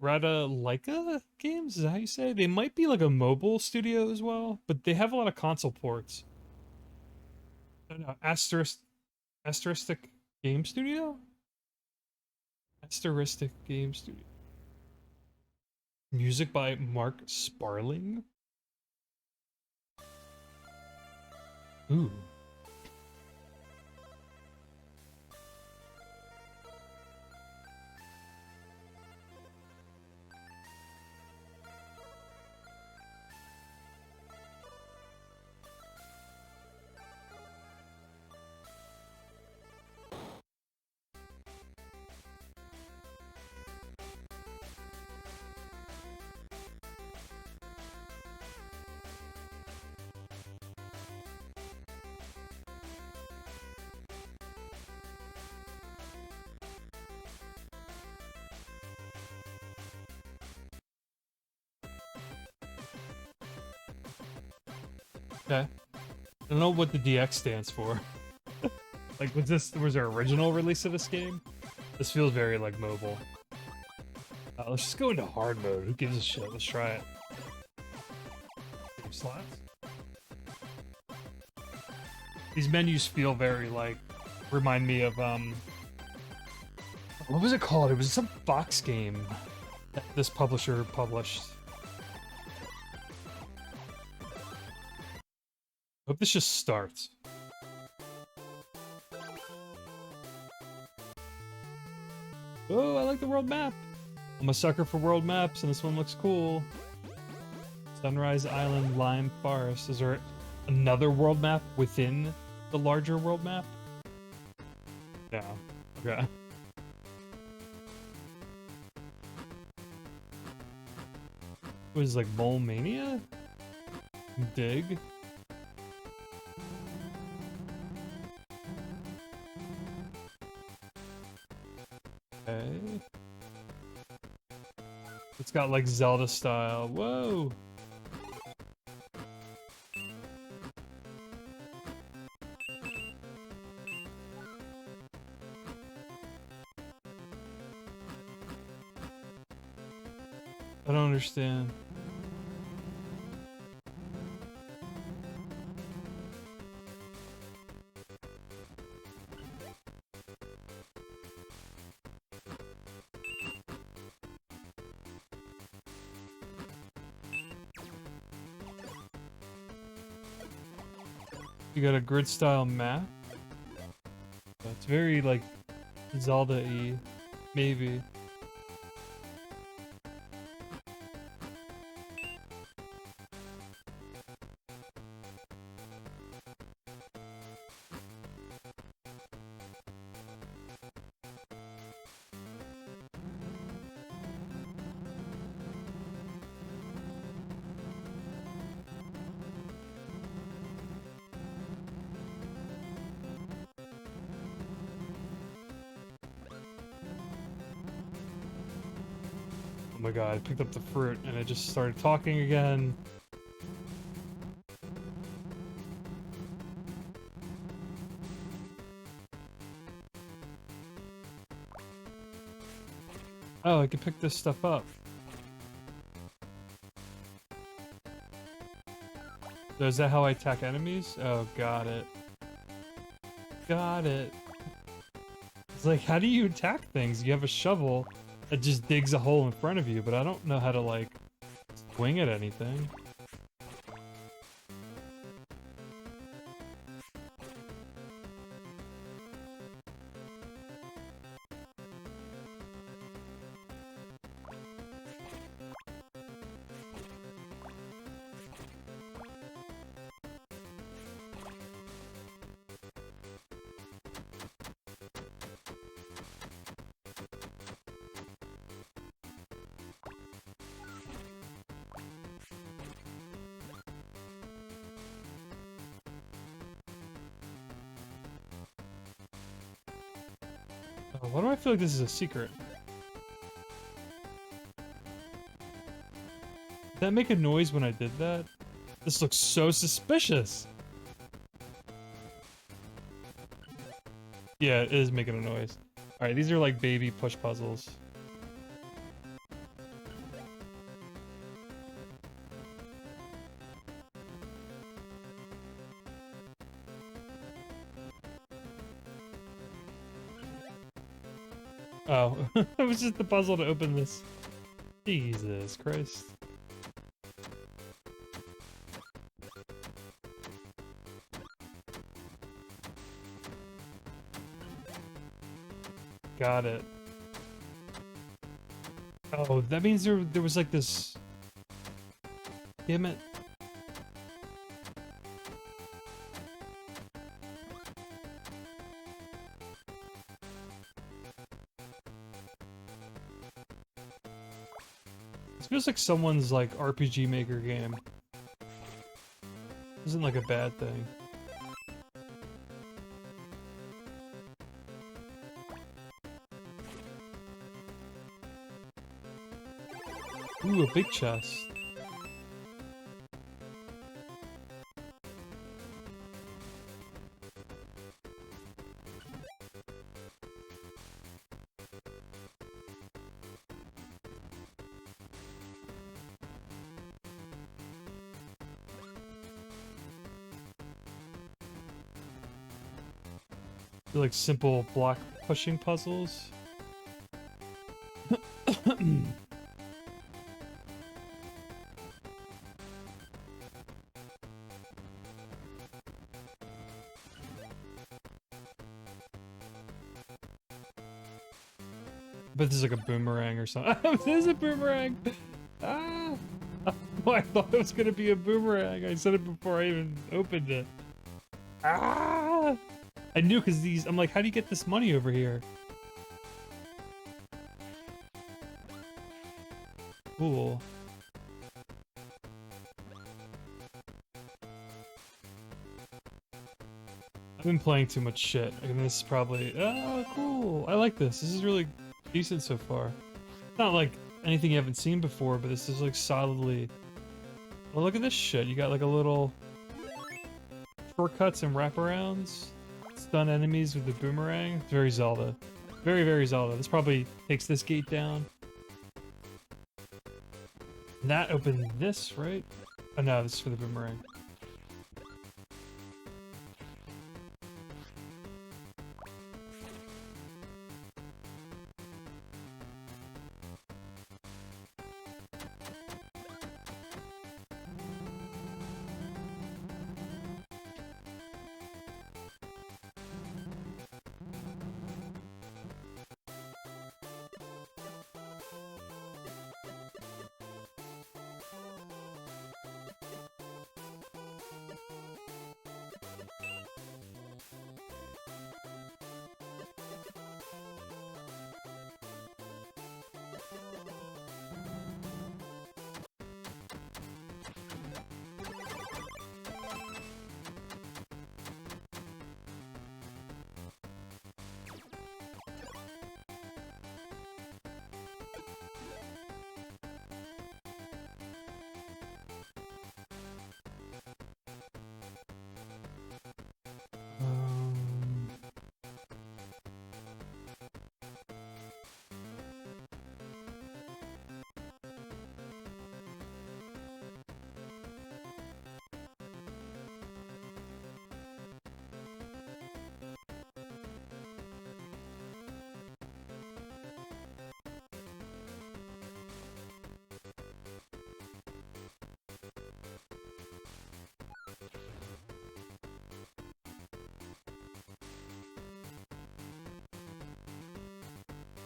Rada Leica Games, is that how you say it? They might be like a mobile studio as well, but they have a lot of console ports. I don't know, Asteristic Game Studio? Asteristic Game Studio. Music by Mark Sparling? Ooh. Okay. I don't know what the DX stands for. Like, was there original release of this game? This feels very, like, mobile. Let's just go into hard mode. Who gives a shit? Let's try it. Slots? These menus feel very, like, remind me of, what was it called? It was some box game that this publisher published. I hope this just starts. Oh, I like the world map. I'm a sucker for world maps, and this one looks cool. Sunrise Island Lime Forest. Is there another world map within the larger world map? No. Okay. What is like Mole Mania? Dig. Okay. It's got like Zelda style. Whoa. I don't understand. You got a grid style map? It's very like Zelda-y, maybe. Oh my god, I picked up the fruit and it just started talking again. Oh, I can pick this stuff up. So is that how I attack enemies? Oh, got it. Got it. It's like, how do you attack things? You have a shovel that just digs a hole in front of you, but I don't know how to, like, swing at anything. Oh, why do I feel like this is a secret? Did that make a noise when I did that? This looks so suspicious! Yeah, it is making a noise. Alright, these are like baby push puzzles. Oh, it was just the puzzle to open this. Jesus Christ. Got it. Oh, that means there was like this... Damn it. This feels like someone's like RPG Maker game. Isn't like a bad thing. Ooh, a big chest. They're like simple block pushing puzzles. But this is like a boomerang or something. This is a boomerang! Ah! Oh, I thought it was gonna be a boomerang. I said it before I even opened it. Ah! I knew because these... I'm like, how do you get this money over here? Cool. I've been playing too much shit. I mean, this is probably... Oh, cool. I like this. This is really decent so far. It's not like anything you haven't seen before, but this is like solidly... Oh, look at this shit. You got like a little... shortcuts and wraparounds. Stun enemies with the boomerang. It's very Zelda. Very, very Zelda. This probably takes this gate down. And that opened this, right? Oh no, this is for the boomerang.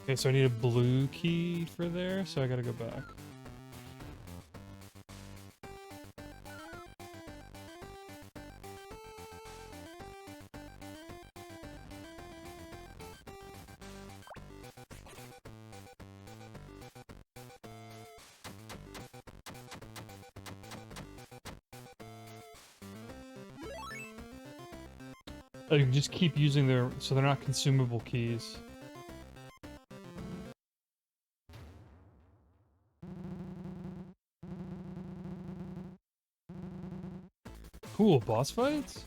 Okay, so I need a blue key for there, so I gotta go back. I can just keep using their, so they're not consumable keys. Cool, boss fights?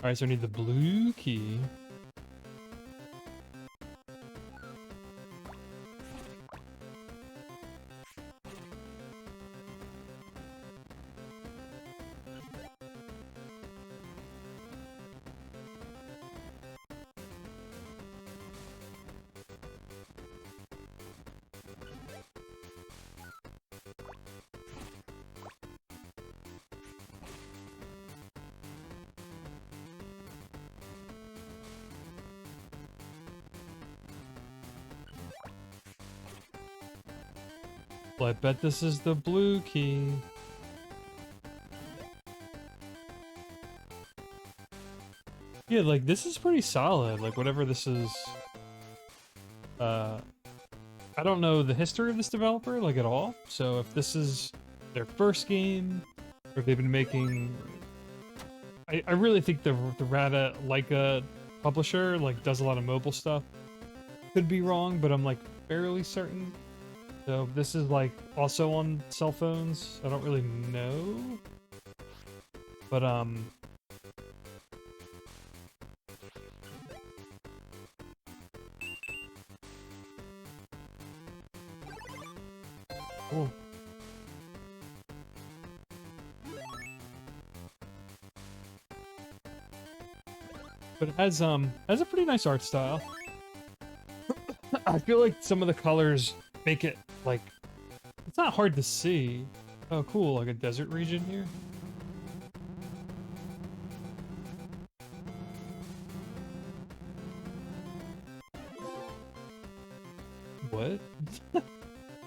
Alright, so I need the blue key. Well, I bet this is the blue key. Yeah, like, this is pretty solid. Like, whatever this is... I don't know the history of this developer, like, at all. So if this is their first game, or if they've been making... I really think the Rata Laika publisher, like, does a lot of mobile stuff. Could be wrong, but I'm, like, fairly certain. So this is, like, also on cell phones. I don't really know. But, cool. But it has a pretty nice art style. I feel like some of the colors make it, like, it's not hard to see. Oh, cool, like a desert region here. What?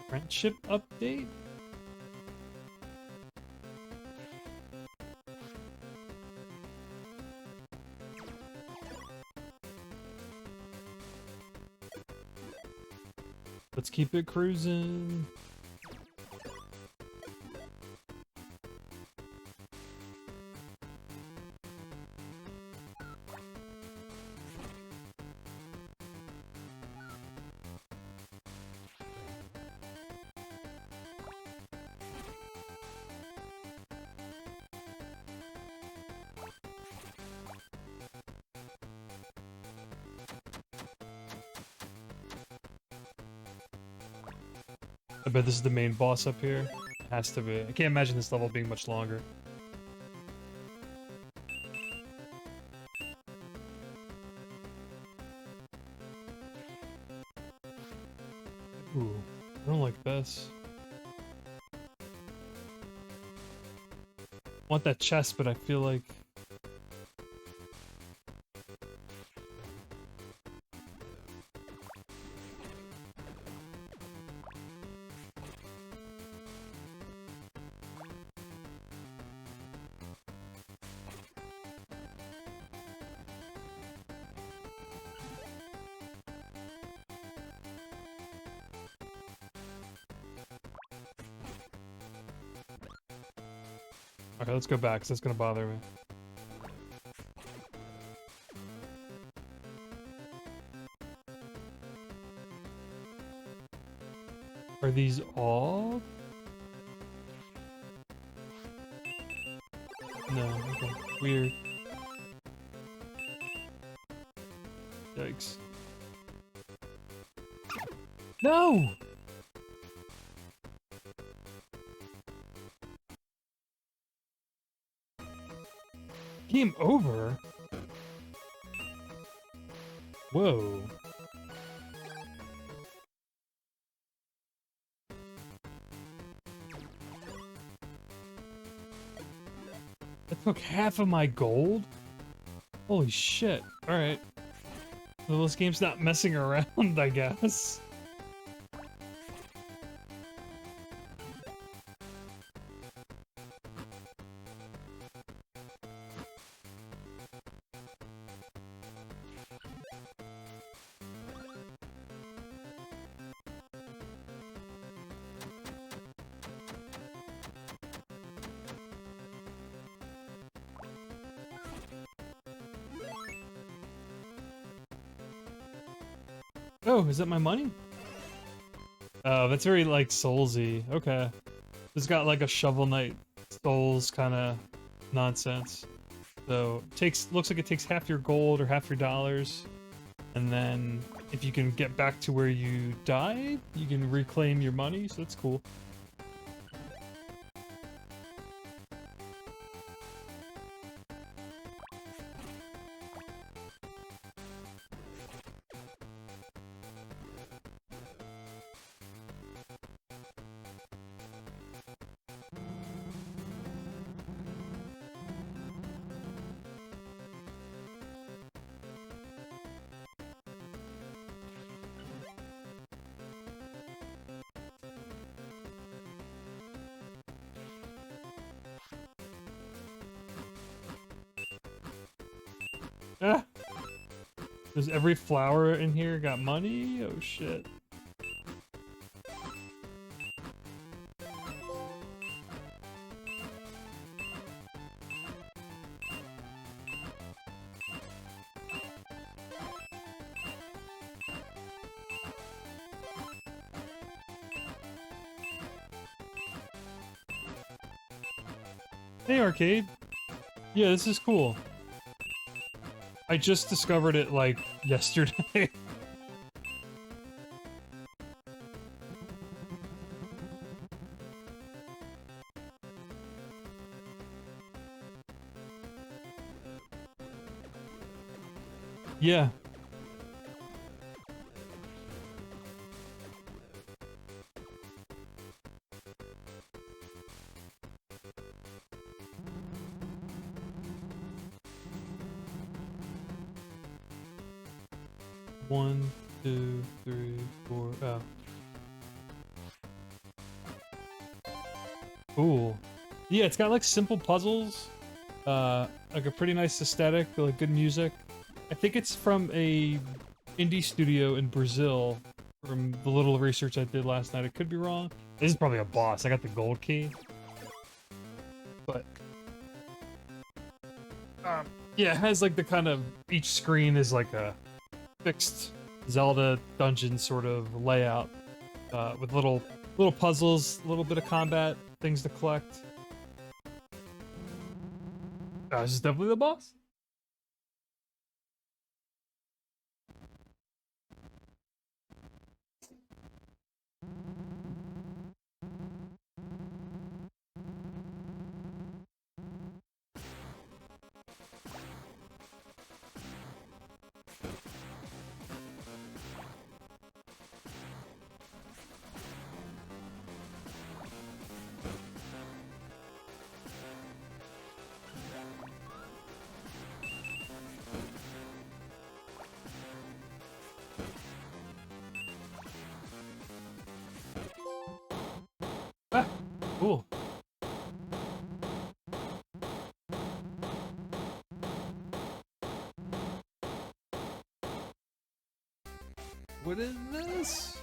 Friendship update? Let's keep it cruising. I bet this is the main boss up here. Has to be. I can't imagine this level being much longer. Ooh, I don't like this. I want that chest, but I feel like... Okay, let's go back, 'cause that's gonna bother me. Are these all? No, okay. Weird. Yikes. No! Game over? Whoa. That took half of my gold? Holy shit. Alright. Well, this game's not messing around, I guess. Oh, is that my money? Oh, that's very, like, Soulsy. Okay. It's got, like, a Shovel Knight Souls kind of nonsense. So, looks like it takes half your gold or half your dollars. And then, if you can get back to where you died, you can reclaim your money, so that's cool. Ah! Does every flower in here got money? Oh shit. Hey, arcade. Yeah, this is cool. I just discovered it, like, yesterday. Yeah. One, two, three, four. Oh. Cool. Yeah, it's got like simple puzzles. Like a pretty nice aesthetic, like good music. I think it's from a indie studio in Brazil. From the little research I did last night, I could be wrong. This is probably a boss. I got the gold key. But yeah, it has like the kind of each screen is like a fixed Zelda dungeon sort of layout with little puzzles, a little bit of combat, things to collect. This is definitely the boss. Ah, cool. What is this?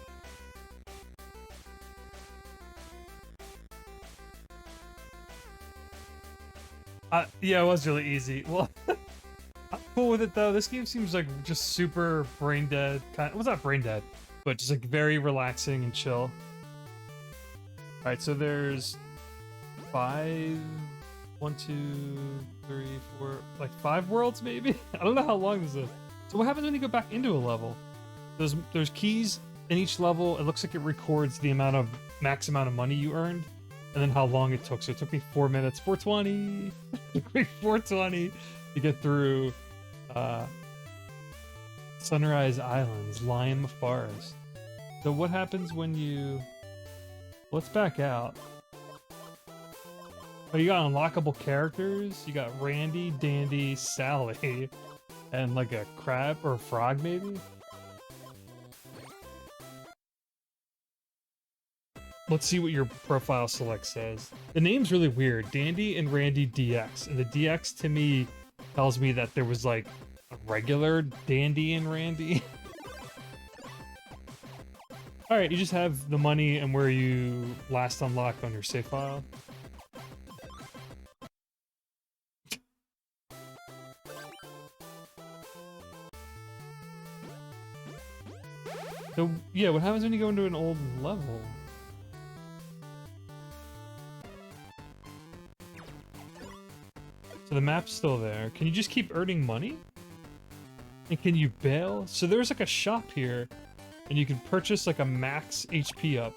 Yeah, it was really easy. Well, I'm cool with it though. This game seems like just super brain dead. Well, it's not brain dead, but just like very relaxing and chill. All right, so there's five, one, two, three, four, like five worlds maybe. I don't know how long this is. So what happens when you go back into a level? There's keys in each level. It looks like it records the max amount of money you earned, and then how long it took. So it took me 4 minutes, 420. It took me 420 to get through Sunrise Islands, Lime Forest. So what happens when you... Let's back out. Oh, you got unlockable characters. You got Randy, Dandy, Sally, and like a crab or a frog maybe? Let's see what your profile select says. The name's really weird. Dandy and Randy DX. And the DX to me tells me that there was like a regular Dandy and Randy. Alright, you just have the money and where you last unlocked on your save file. So, yeah, what happens when you go into an old level? So the map's still there. Can you just keep earning money? And can you bail? So there's like a shop here, and you can purchase like a max HP up.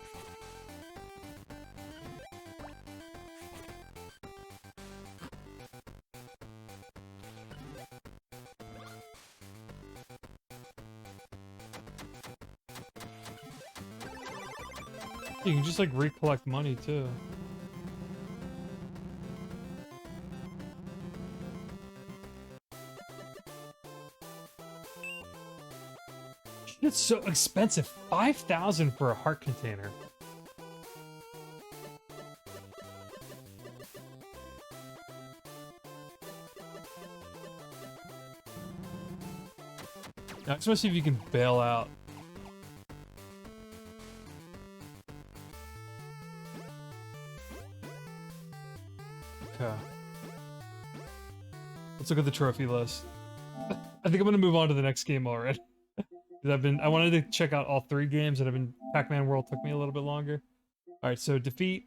You can just like recollect money too. It's so expensive. 5,000 for a heart container. Now, I just want to see if you can bail out. Okay. Let's look at the trophy list. I think I'm gonna move on to the next game already. I wanted to check out all 3 games that have been... Pac-Man World took me a little bit longer. Alright, so defeat.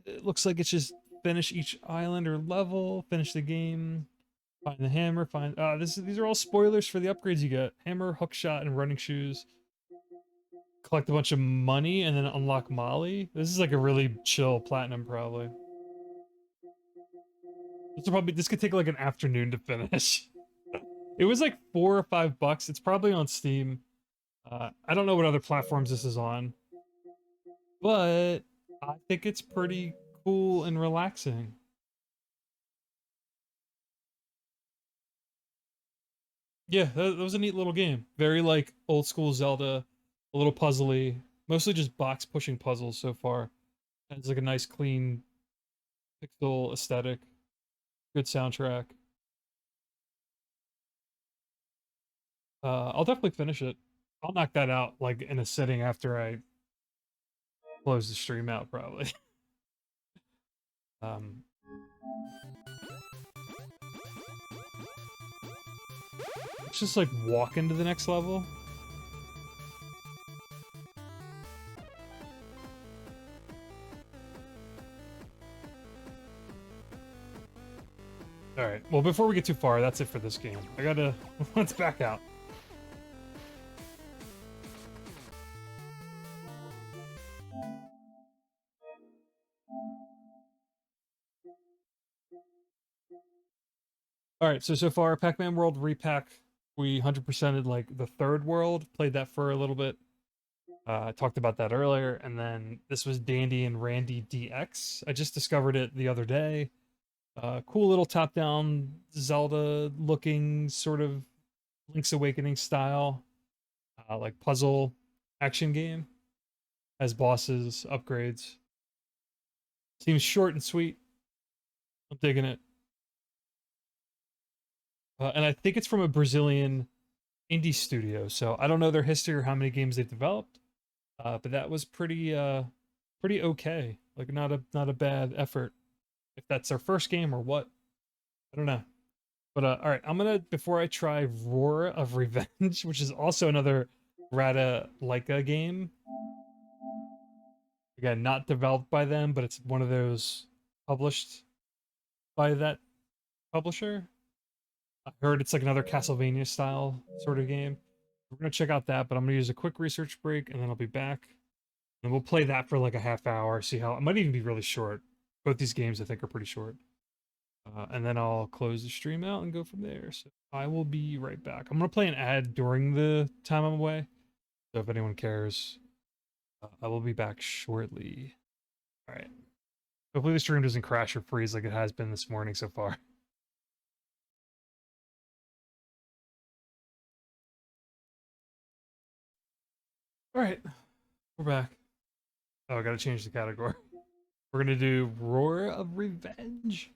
It looks like it's just finish each island or level, finish the game, find the hammer, these are all spoilers for the upgrades you get. Hammer, hookshot, and running shoes. Collect a bunch of money and then unlock Molly. This is like a really chill platinum probably. This could take like an afternoon to finish. It was like $4 or $5. It's probably on Steam. I don't know what other platforms this is on, but I think it's pretty cool and relaxing. Yeah, that was a neat little game. Very like old school Zelda, a little puzzly, mostly just box pushing puzzles so far. And it's like a nice clean pixel aesthetic, good soundtrack. I'll definitely finish it. I'll knock that out like in a sitting after I close the stream out probably. um let's just like walk into the next level. Alright, well before we get too far, that's it for this game. Let's back out. Alright, so far, Pac-Man World Re-Pac, we 100%ed like the 3rd world, played that for a little bit. I talked about that earlier, and then this was Dandy and Randy DX. I just discovered it the other day. Cool little top-down Zelda-looking sort of Link's Awakening style, like puzzle action game. Has bosses, upgrades. Seems short and sweet. I'm digging it. And I think it's from a Brazilian indie studio, so I don't know their history or how many games they've developed. But that was pretty okay. Like not a bad effort. If that's their first game or what, I don't know. But all right, I'm gonna before I try Roar of Revenge, which is also another Rata Laika game. Again, not developed by them, but it's one of those published by that publisher. I heard it's like another Castlevania style sort of game. We're gonna check out that, but I'm gonna use a quick research break and then I'll be back. And we'll play that for like a half hour, see how it might even be really short. Both these games I think are pretty short. And then I'll close the stream out and go from there. So I will be right back. I'm gonna play an ad during the time I'm away. So if anyone cares, I will be back shortly. All right. Hopefully the stream doesn't crash or freeze like it has been this morning so far. All right, we're back. Oh, I gotta change the category. We're gonna do Roar of Revenge.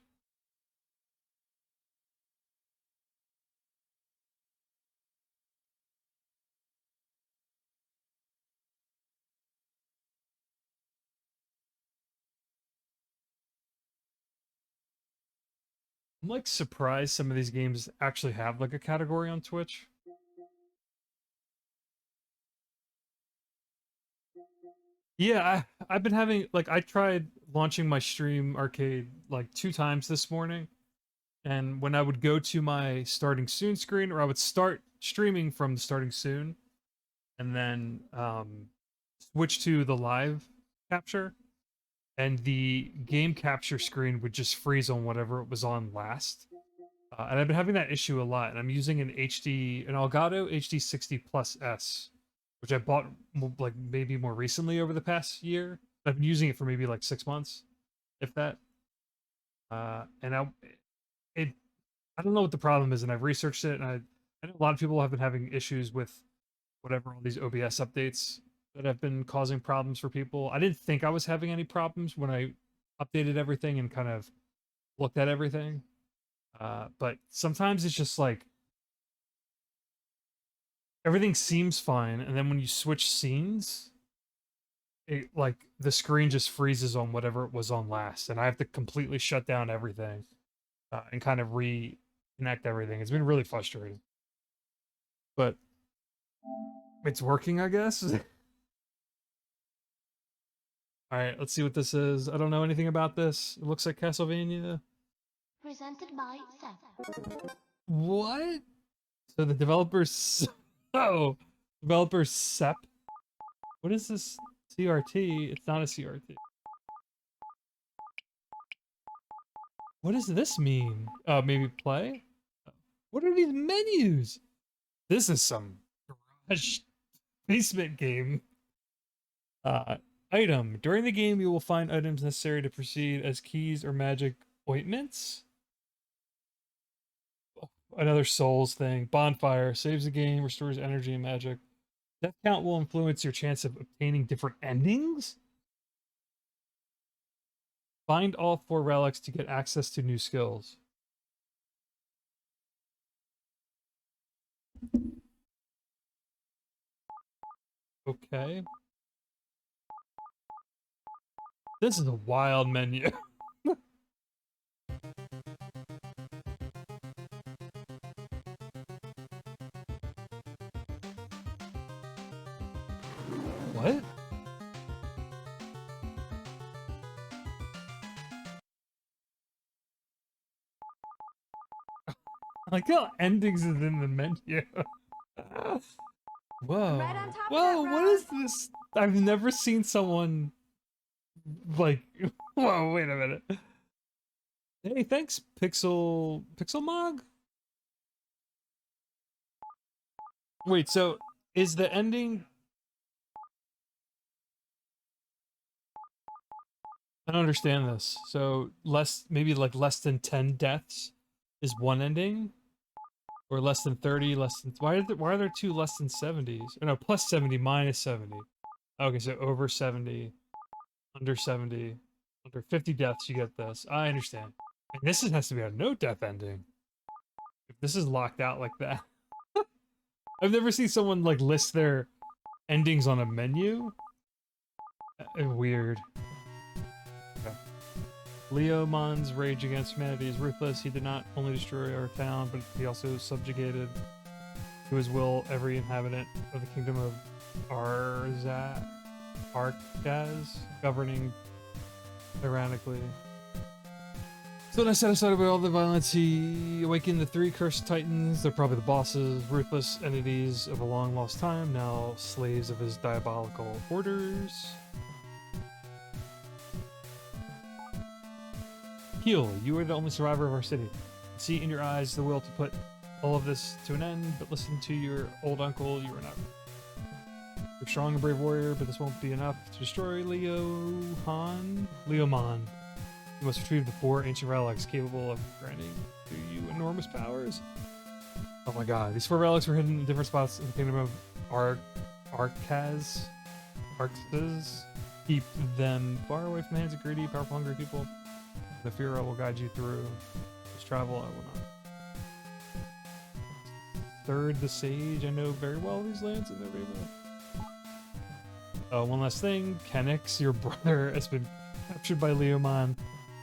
I'm like surprised some of these games actually have like a category on Twitch. Yeah, I've been having like I tried launching my stream arcade like 2 times this morning, and when I would go to my starting soon screen, or I would start streaming from the starting soon, and then switch to the live capture, and the game capture screen would just freeze on whatever it was on last. And I've been having that issue a lot, and I'm using an Elgato HD 60 Plus S, which I bought like maybe more recently over the past year. I've been using it for maybe like 6 months, if that. And it, I don't know what the problem is, and I've researched it, and I know a lot of people have been having issues with whatever all these OBS updates that have been causing problems for people. I didn't think I was having any problems when I updated everything and kind of looked at everything. But sometimes it's just like everything seems fine, and then when you switch scenes, it like the screen just freezes on whatever it was on last, and I have to completely shut down everything and kind of reconnect everything. It's been really frustrating, but it's working, I guess. All right, let's see what this is. I don't know anything about this. It looks like Castlevania. Presented by Seth. What? So the developers. Oh, developer SEP. What is this? CRT? It's not a CRT. What does this mean? Maybe play? What are these menus? This is some garage basement game. Uh, Item. During the game, you will find items necessary to proceed as keys or magic ointments. Another Souls thing. Bonfire. Saves the game, restores energy and magic. Death count will influence your chance of obtaining different endings. Find all 4 relics to get access to new skills. Okay. This is a wild menu. What? I like how endings is in the menu. Whoa. Right on top of Whoa, that, what bro. is this? I've never seen someone like whoa, wait a minute. Hey, thanks, Pixelmog? Wait, so is the ending I don't understand this. So maybe like less than 10 deaths is one ending? Or less than 30, less than why are there 2 less than 70s? Or no, plus 70, minus 70. Okay, so over 70, under 70, under 50 deaths you get this. I understand. And has to be a no death ending. If this is locked out like that. I've never seen someone like list their endings on a menu. Weird. Okay. Leomon's rage against humanity is ruthless. He did not only destroy our town, but he also subjugated to his will every inhabitant of the kingdom of Arkaz, governing tyrannically. So not satisfied with all the violence, he awakened the three cursed titans. They're probably the bosses, ruthless entities of a long lost time, now slaves of his diabolical orders. Heal, you are the only survivor of our city. See in your eyes the will to put all of this to an end, but listen to your old uncle, you are not. You're a strong and brave warrior, but this won't be enough to destroy Leomon. You must retrieve the 4 ancient relics capable of granting to you enormous powers. Oh my god, these 4 relics were hidden in different spots in the kingdom of Arkaz. Keep them far away from the hands of greedy, powerful, hungry people. The Fuhrer will guide you through this travel. I will not. Third, the Sage. I know very well these lands and they're very well. One last thing. Kenix, your brother, has been captured by Leomon.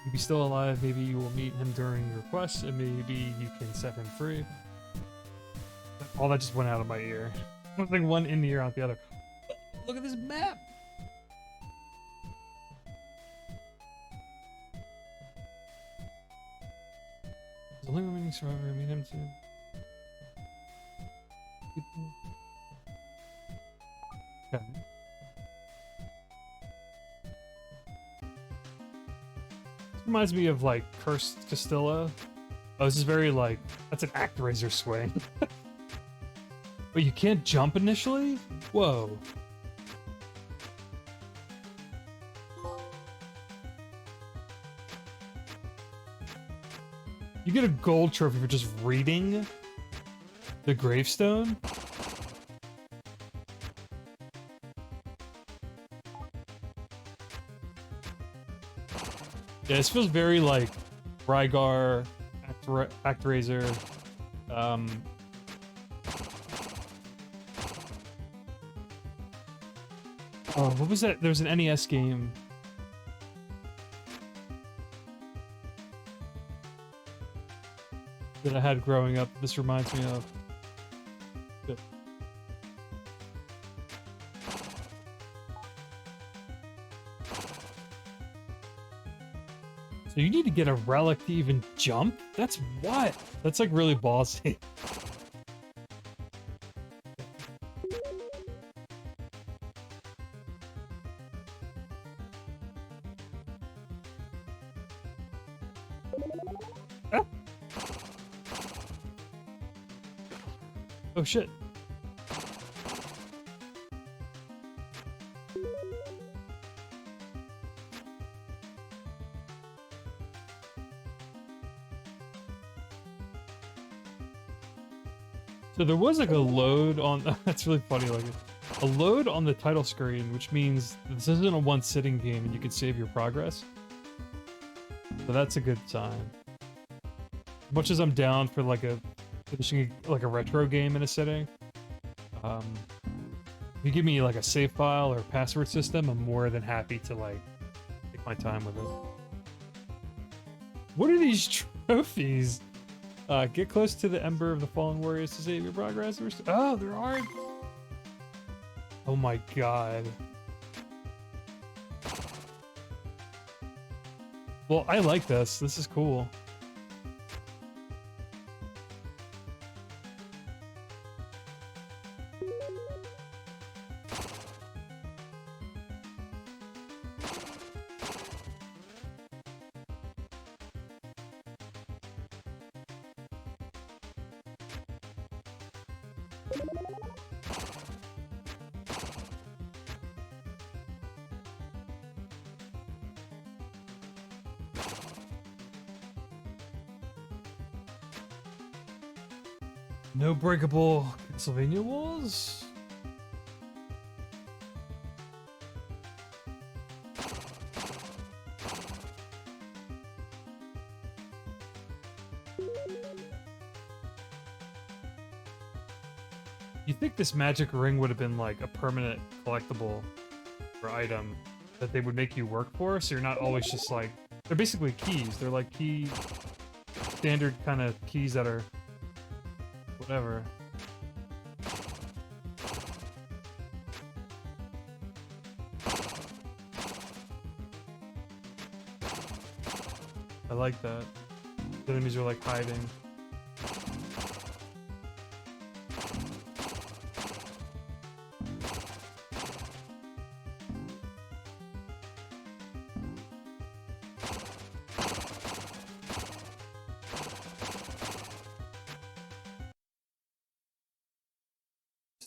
If he's still alive, maybe you will meet him during your quest, and maybe you can set him free. All that just went out of my ear. One thing, one in the ear, out the other. Look at this map! The only remaining survivor, I mean him too. Okay. Reminds me of like Cursed Castilla. Oh, this is very like, that's an ActRaiser swing. But you can't jump initially? Whoa. You get a gold trophy for just reading the gravestone? Yeah, this feels very like Rygar, ActRaiser. Oh, what was that? There was an NES game. That I had growing up. This reminds me of. Good. So you need to get a relic to even jump? That's what? That's like really ballsy. Ah. Oh shit. So there was like a load on, that's really funny, like a load on the title screen, which means this isn't a one sitting game and you can save your progress. So that's a good sign. As much as I'm down for like finishing like a retro game in a sitting, if you give me like a save file or a password system, I'm more than happy to like take my time with it. What are these trophies? Get close to the Ember of the Fallen Warriors to save your progress. Oh, there are. Oh my god. Well, I like this. This is cool. No breakable Pennsylvania walls? You think this magic ring would have been like a permanent collectible or item that they would make you work for, so you're not always just like They're basically keys. They're like standard kind of keys that are whatever. I like that. The enemies are like hiding.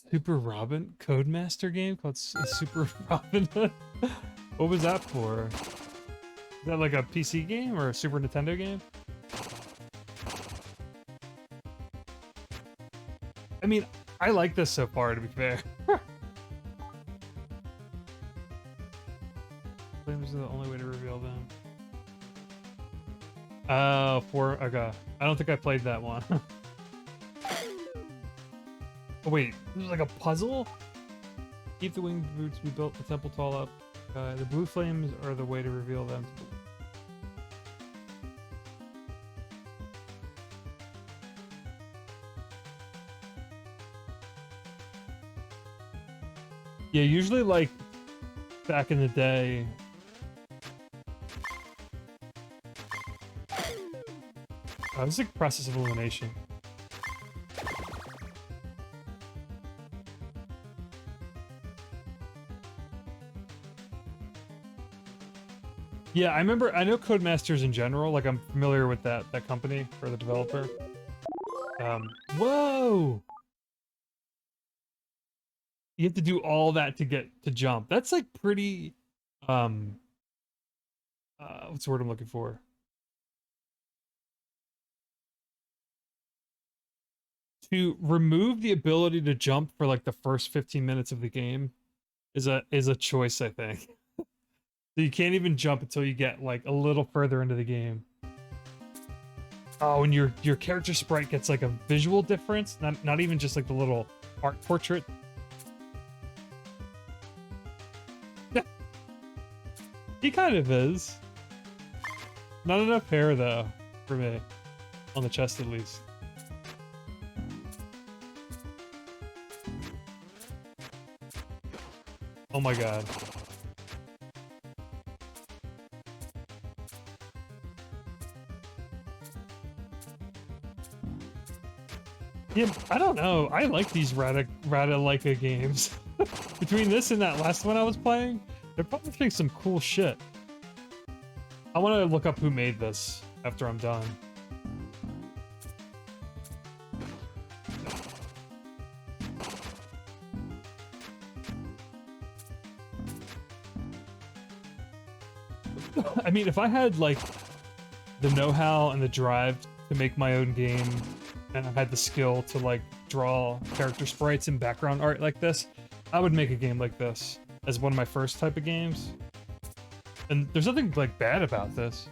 Super Robin Codemaster game called Super Robin Hood? What was that for? Is that like a PC game or a Super Nintendo game? I mean, I like this so far, to be fair. Flames are the only way to reveal them. Oh, okay. I don't think I played that one. Oh wait, this is like a puzzle? Keep the winged boots, we built the temple tall up. The blue flames are the way to reveal them. Yeah, usually like back in the day. Oh, this is like process of elimination. Yeah, I know Codemasters in general, like I'm familiar with that company or the developer. Whoa! You have to do all that to get to jump. That's like pretty, what's the word I'm looking for? To remove the ability to jump for like the first 15 minutes of the game is a choice, I think. So you can't even jump until you get like a little further into the game. Oh, and your character sprite gets like a visual difference, not even just like the little art portrait. He kind of is. Not enough hair though, for me. On the chest at least. Oh my god. Yeah, I don't know. I like these Rata-like games. Between this and that last one I was playing, they're probably doing some cool shit. I want to look up who made this after I'm done. I mean, if I had like the know-how and the drive to make my own game, and I had the skill to like draw character sprites and background art like this, I would make a game like this as one of my first type of games. And there's nothing like bad about this.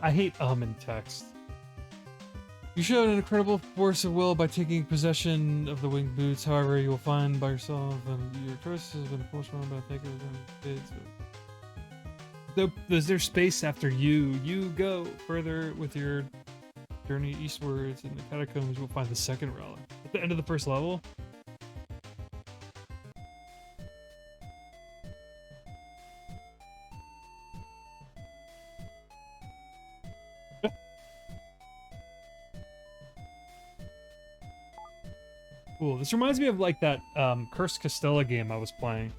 I hate in text. You showed an incredible force of will by taking possession of the winged boots. However, you will find by yourself and your choice has been forced on by thinkers and kids. Is there space after you? You go further with your journey eastwards. In the catacombs, you will find the second relic. At the end of the first level? Cool. This reminds me of like that Cursed Castella game I was playing.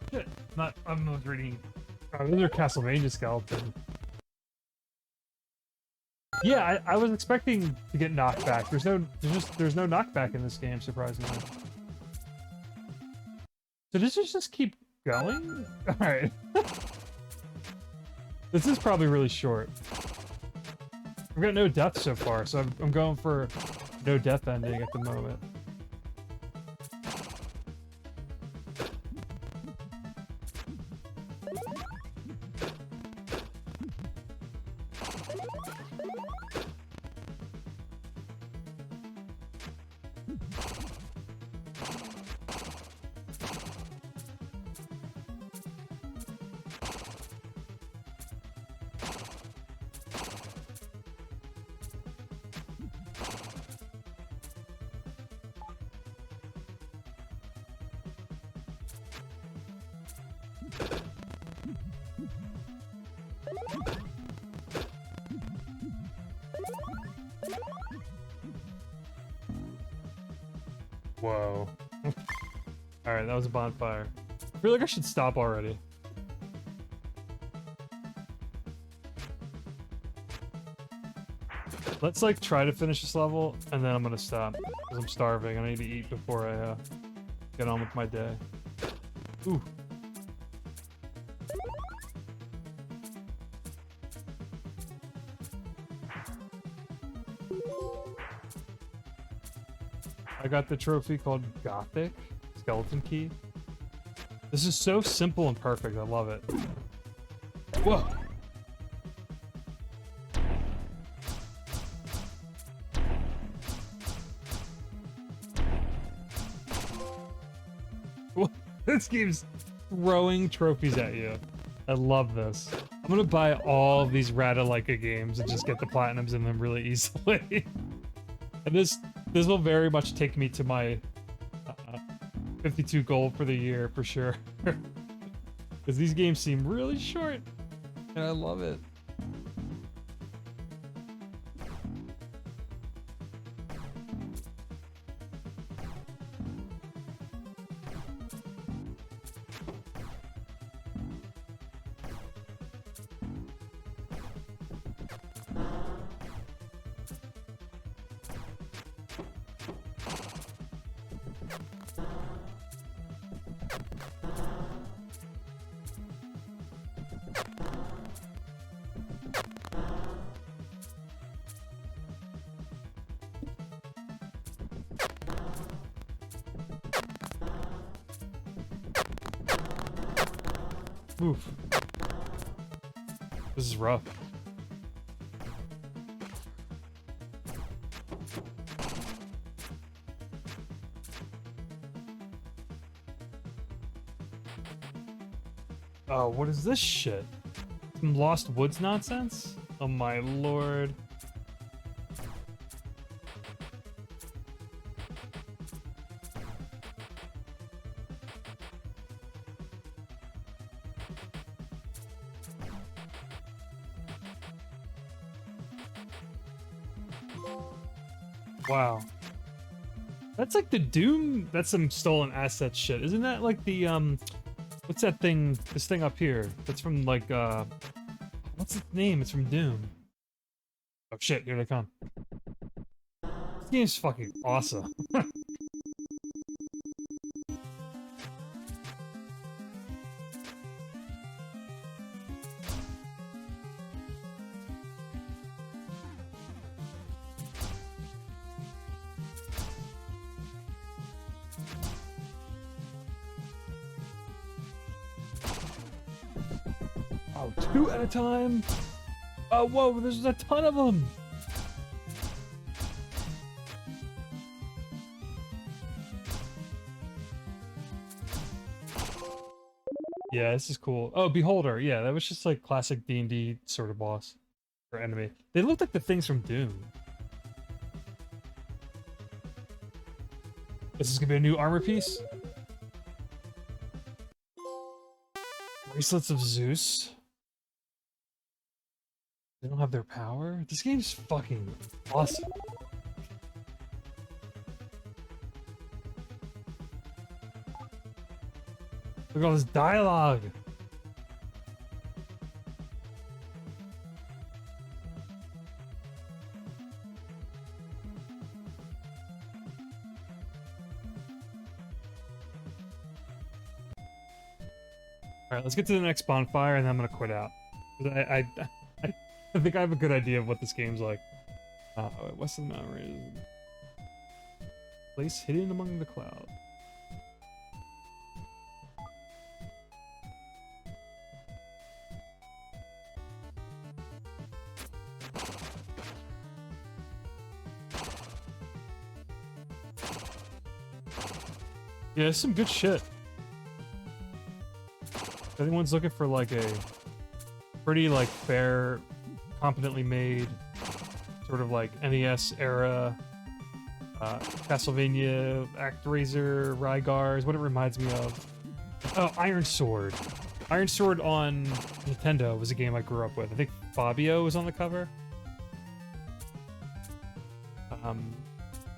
Shit. I'm not reading. Oh, those are Castlevania skeletons. Yeah, I was expecting to get knocked back. There's no knockback in this game, surprisingly. So does this just keep going? Alright. This is probably really short. I've got no deaths so far, so I'm going for No death ending at the moment. Whoa. Alright, that was a bonfire. I feel like I should stop already. Let's like try to finish this level, and then I'm gonna stop. Because I'm starving. I need to eat before I get on with my day. Ooh. I got the trophy called Gothic Skeleton Key. This is so simple and perfect. I love it. Whoa. This game's throwing trophies at you. I love this. I'm gonna buy all of these Rata-Leica games and just get the platinums in them really easily. And this will very much take me to my 52 goal for the year for sure. Because these games seem really short, and I love it. Oof. This is rough. Oh, what is this shit? Some Lost Woods nonsense? Oh my lord. Wow. That's like the Doom, that's some stolen asset shit. Isn't that like the, what's that thing, this thing up here? That's from like, what's its name? It's from Doom. Oh shit, here they come. This game's fucking awesome. Oh, 2 at a time? Oh, whoa, there's a ton of them! Yeah, this is cool. Oh, Beholder, yeah, that was just like classic D&D sort of boss. Or enemy. They look like the things from Doom. Is this gonna be a new armor piece? Bracelets of Zeus? They don't have their power? This game's fucking awesome. Look at all this dialogue! Alright, let's get to the next bonfire and then I'm gonna quit out. 'Cause I think I have a good idea of what this game's like. West of the Mountain Ranges. Place hidden among the clouds. Yeah, there's some good shit. If anyone's looking for like a pretty like fair, competently made, sort of like NES era, Castlevania, ActRaiser, Rygar is what it reminds me of. Oh, Iron Sword. Iron Sword on Nintendo was a game I grew up with. I think Fabio was on the cover.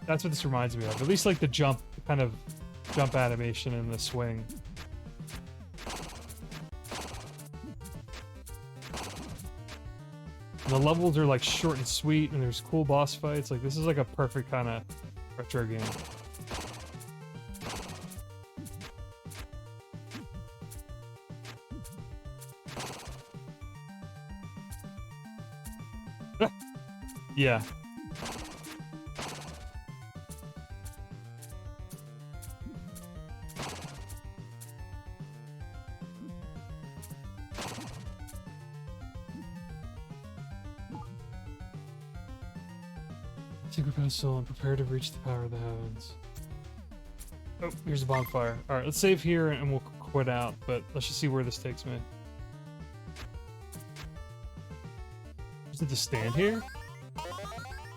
That's what this reminds me of. At least like the jump animation and the swing. And the levels are like short and sweet, and there's cool boss fights. Like this is like a perfect kind of retro game. Yeah. Secret pedestal and prepare to reach the power of the heavens. Oh, here's a bonfire. Alright, let's save here and we'll quit out, but let's just see where this takes me. Is it the stand here?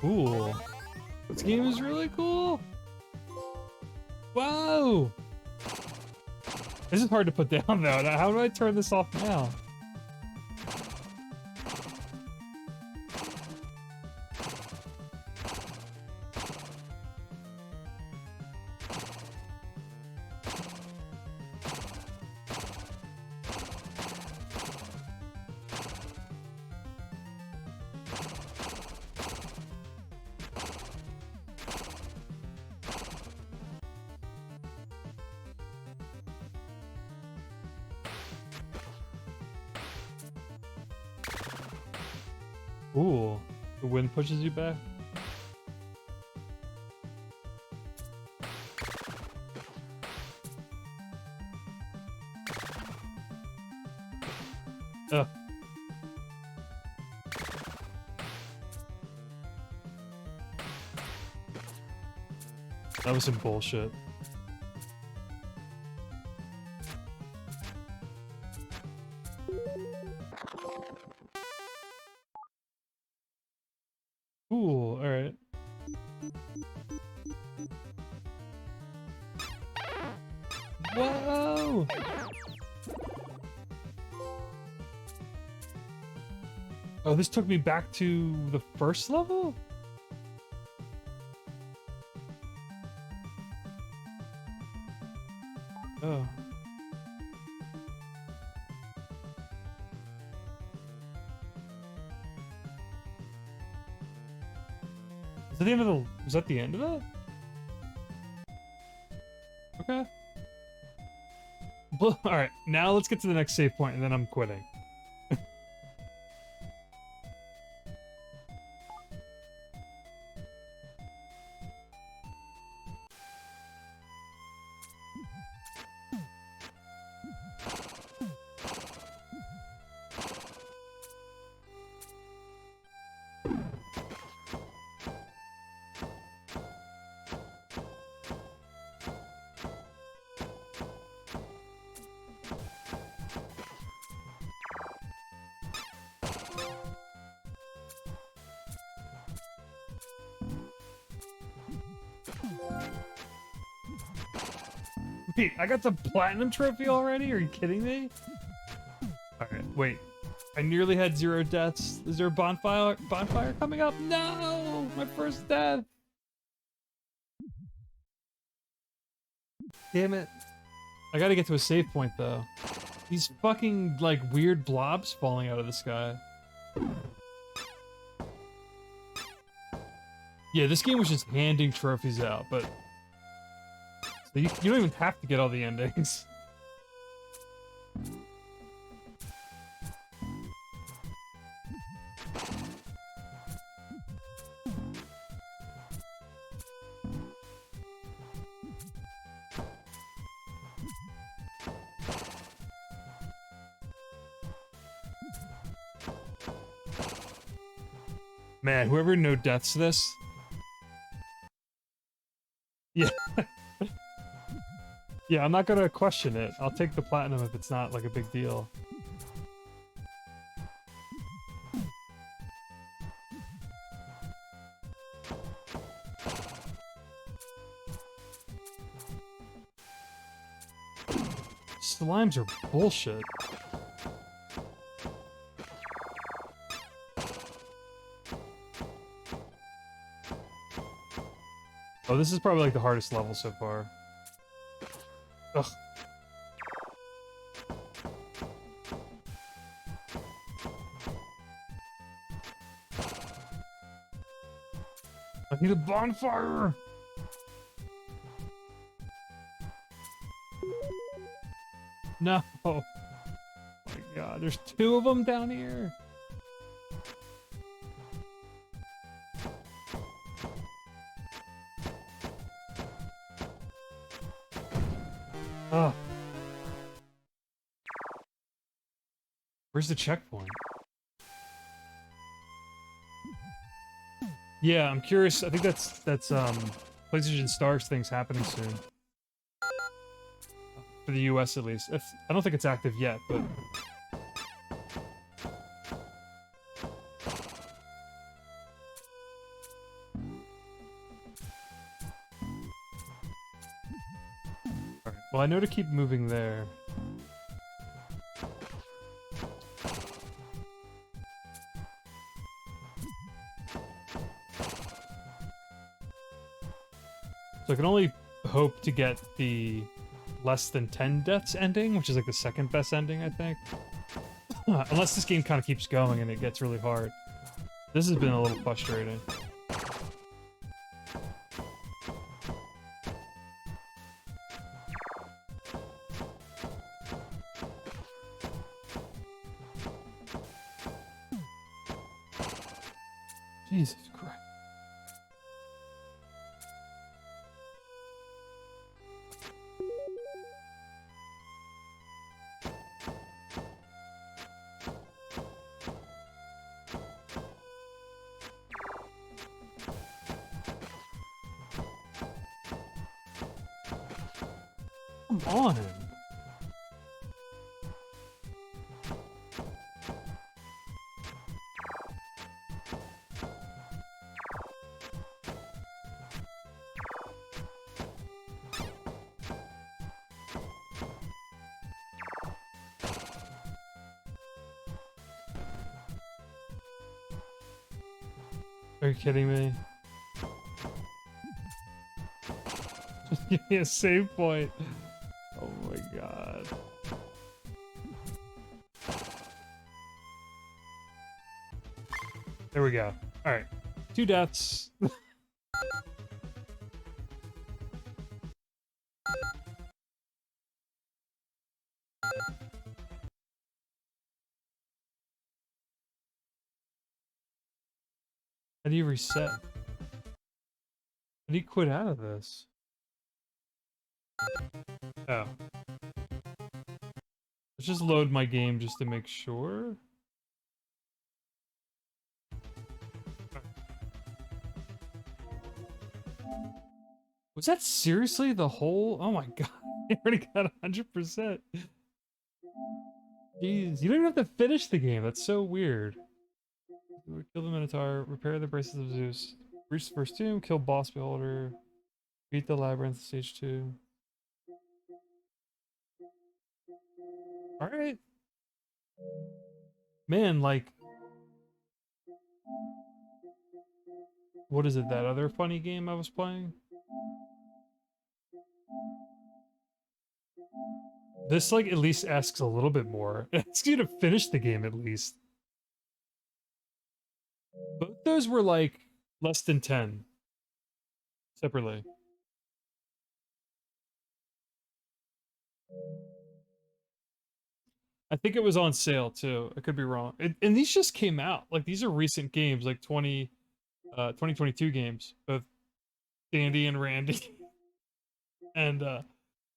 Cool. This game is really cool. Whoa! This is hard to put down though. How do I turn this off now? Cool. The wind pushes you back. Ugh. That was some bullshit. Cool, alright. Whoa! Oh, this took me back to the first level? Oh. Is that the end of the... Was that the end of it? Okay. Alright, now let's get to the next save point and then I'm quitting. Wait, I got the platinum trophy already? Are you kidding me? Alright, wait. I nearly had 0 deaths. Is there a bonfire coming up? No! My first death! Damn it. I gotta get to a save point though. These fucking, like, weird blobs falling out of the sky. Yeah, this game was just handing trophies out, but... So you don't even have to get all the endings. Man, whoever no deaths this. Yeah. Yeah, I'm not gonna question it. I'll take the platinum if it's not like a big deal. Slimes are bullshit. Oh, this is probably like the hardest level so far. Ugh. I need a bonfire! No! Oh my god, there's two of them down here! Ugh. Where's the checkpoint? Yeah, I'm curious. I think that's PlayStation Stars thing's happening soon. For the US at least. I don't think it's active yet, but alright. Well, I know to keep moving there. So I can only hope to get the less than 10 deaths ending, which is like the second best ending, I think. Unless this game kind of keeps going and it gets really hard. This has been a little frustrating. Jesus Christ. Come on. Are you kidding me? Just give me a save point. Oh my god. There we go. Alright. 2 deaths. How do you reset? How do you quit out of this? Oh. Let's just load my game just to make sure. Was that seriously the whole? Oh my god. I already got 100%. Jeez, you don't even have to finish the game. That's so weird. Kill the Minotaur, repair the bracelets of Zeus, reach the first tomb, kill boss beholder, beat the labyrinth, stage 2. Alright. Man, like... What is it, that other funny game I was playing? This, like, at least asks a little bit more. It asks you to finish the game, at least. Both those were, like, less than 10. Separately. I think it was on sale, too. I could be wrong. And these just came out. Like, these are recent games, like 2022 games. Both Dandy and Randy. And,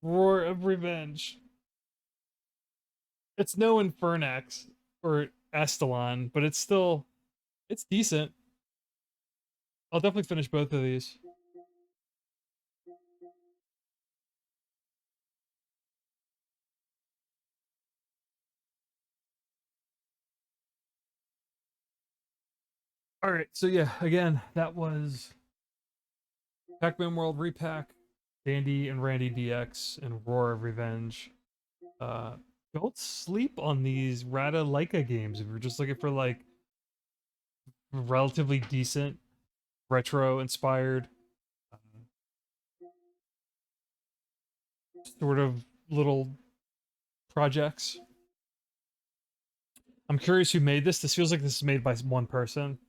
Roar of Revenge. It's no Infernax or Astalon, but it's still... It's decent. I'll definitely finish both of these. All right, so yeah, again, that was Pac-Man World Re-Pac, Dandy and Randy DX, and Roar of Revenge. Uh, don't sleep on these Rata Leica games if you're just looking for like relatively decent retro inspired sort of little projects. I'm curious who made this. This feels like this is made by one person.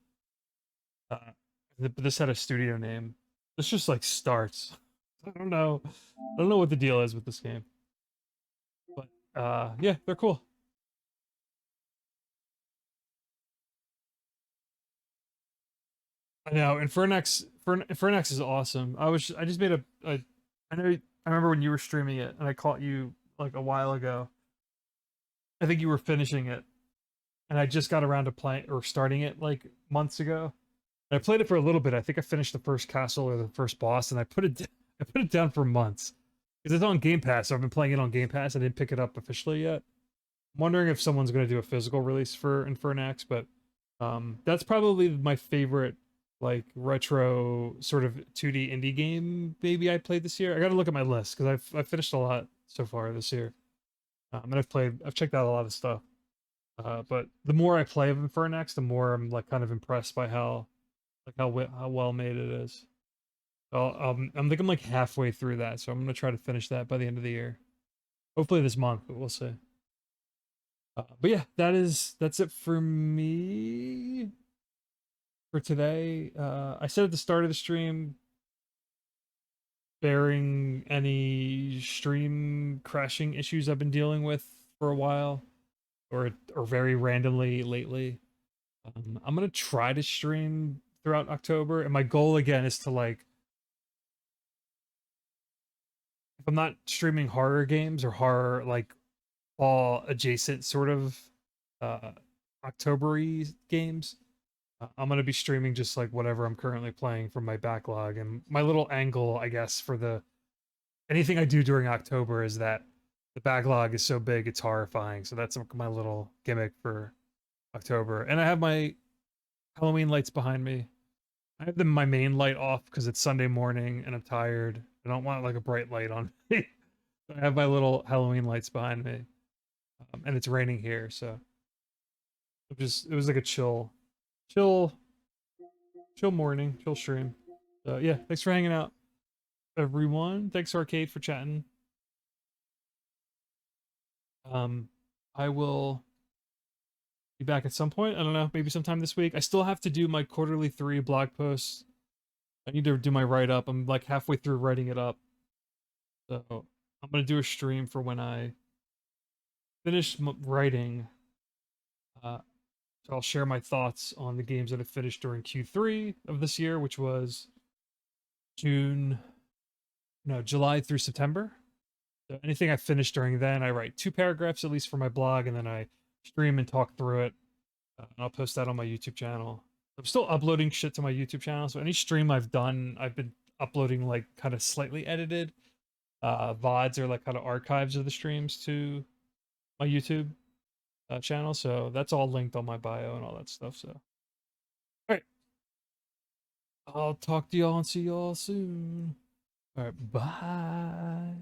Uh, but this had a studio name. This just like starts. I don't know. I don't know what the deal is with this game. But yeah, they're cool. I know. Infernax is awesome. I just made a I know I remember when you were streaming it and I caught you like a while ago. I think you were finishing it and I just got around to playing or starting it like months ago. And I played it for a little bit. I think I finished the first castle or the first boss, and I put it down for months because it's on Game Pass. So I've been playing it on Game Pass. I didn't pick it up officially yet. I'm wondering if someone's going to do a physical release for Infernax, but that's probably my favorite like retro sort of 2D indie game maybe I played this year. I got to look at my list because I've finished a lot so far this year, and I've checked out a lot of stuff. But the more I play of Infernax, the more I'm like kind of impressed by how well made it is. So I'm think I'm like halfway through that, so I'm gonna try to finish that by the end of the year. Hopefully this month, but we'll see. But yeah, that's it for me for today. I said at the start of the stream, bearing any stream crashing issues I've been dealing with for a while, or very randomly lately. I'm gonna try to stream throughout October, and my goal again is to like if I'm not streaming horror games or horror like all adjacent sort of uh Octobery games, I'm gonna be streaming just like whatever I'm currently playing from my backlog. And my little angle, I guess, for the anything I do during October is that the backlog is so big it's horrifying. So that's my little gimmick for October. And I have my Halloween lights behind me. I have my main light off because it's Sunday morning and I'm tired. I don't want like a bright light on me. I have my little Halloween lights behind me, and it's raining here, so it was like a chill, chill morning, chill stream. So yeah, thanks for hanging out, everyone. Thanks Arcade for chatting. Um, I will be back at some point. I don't know, maybe sometime this week. I still have to do my quarterly 3 blog posts. I need to do my write up. I'm like halfway through writing it up, so I'm gonna do a stream for when I finish writing. Uh, So I'll share my thoughts on the games that I finished during Q3 of this year, which was June, no, July through September. So anything I finished during then, I write 2 paragraphs at least for my blog, and then I stream and talk through it. And I'll post that on my YouTube channel. I'm still uploading shit to my YouTube channel, so any stream I've done, I've been uploading like kind of slightly edited VODs or like kind of archives of the streams to my YouTube channel. So that's all linked on my bio and all that stuff. So, all right. I'll talk to y'all and see y'all soon. All right, bye.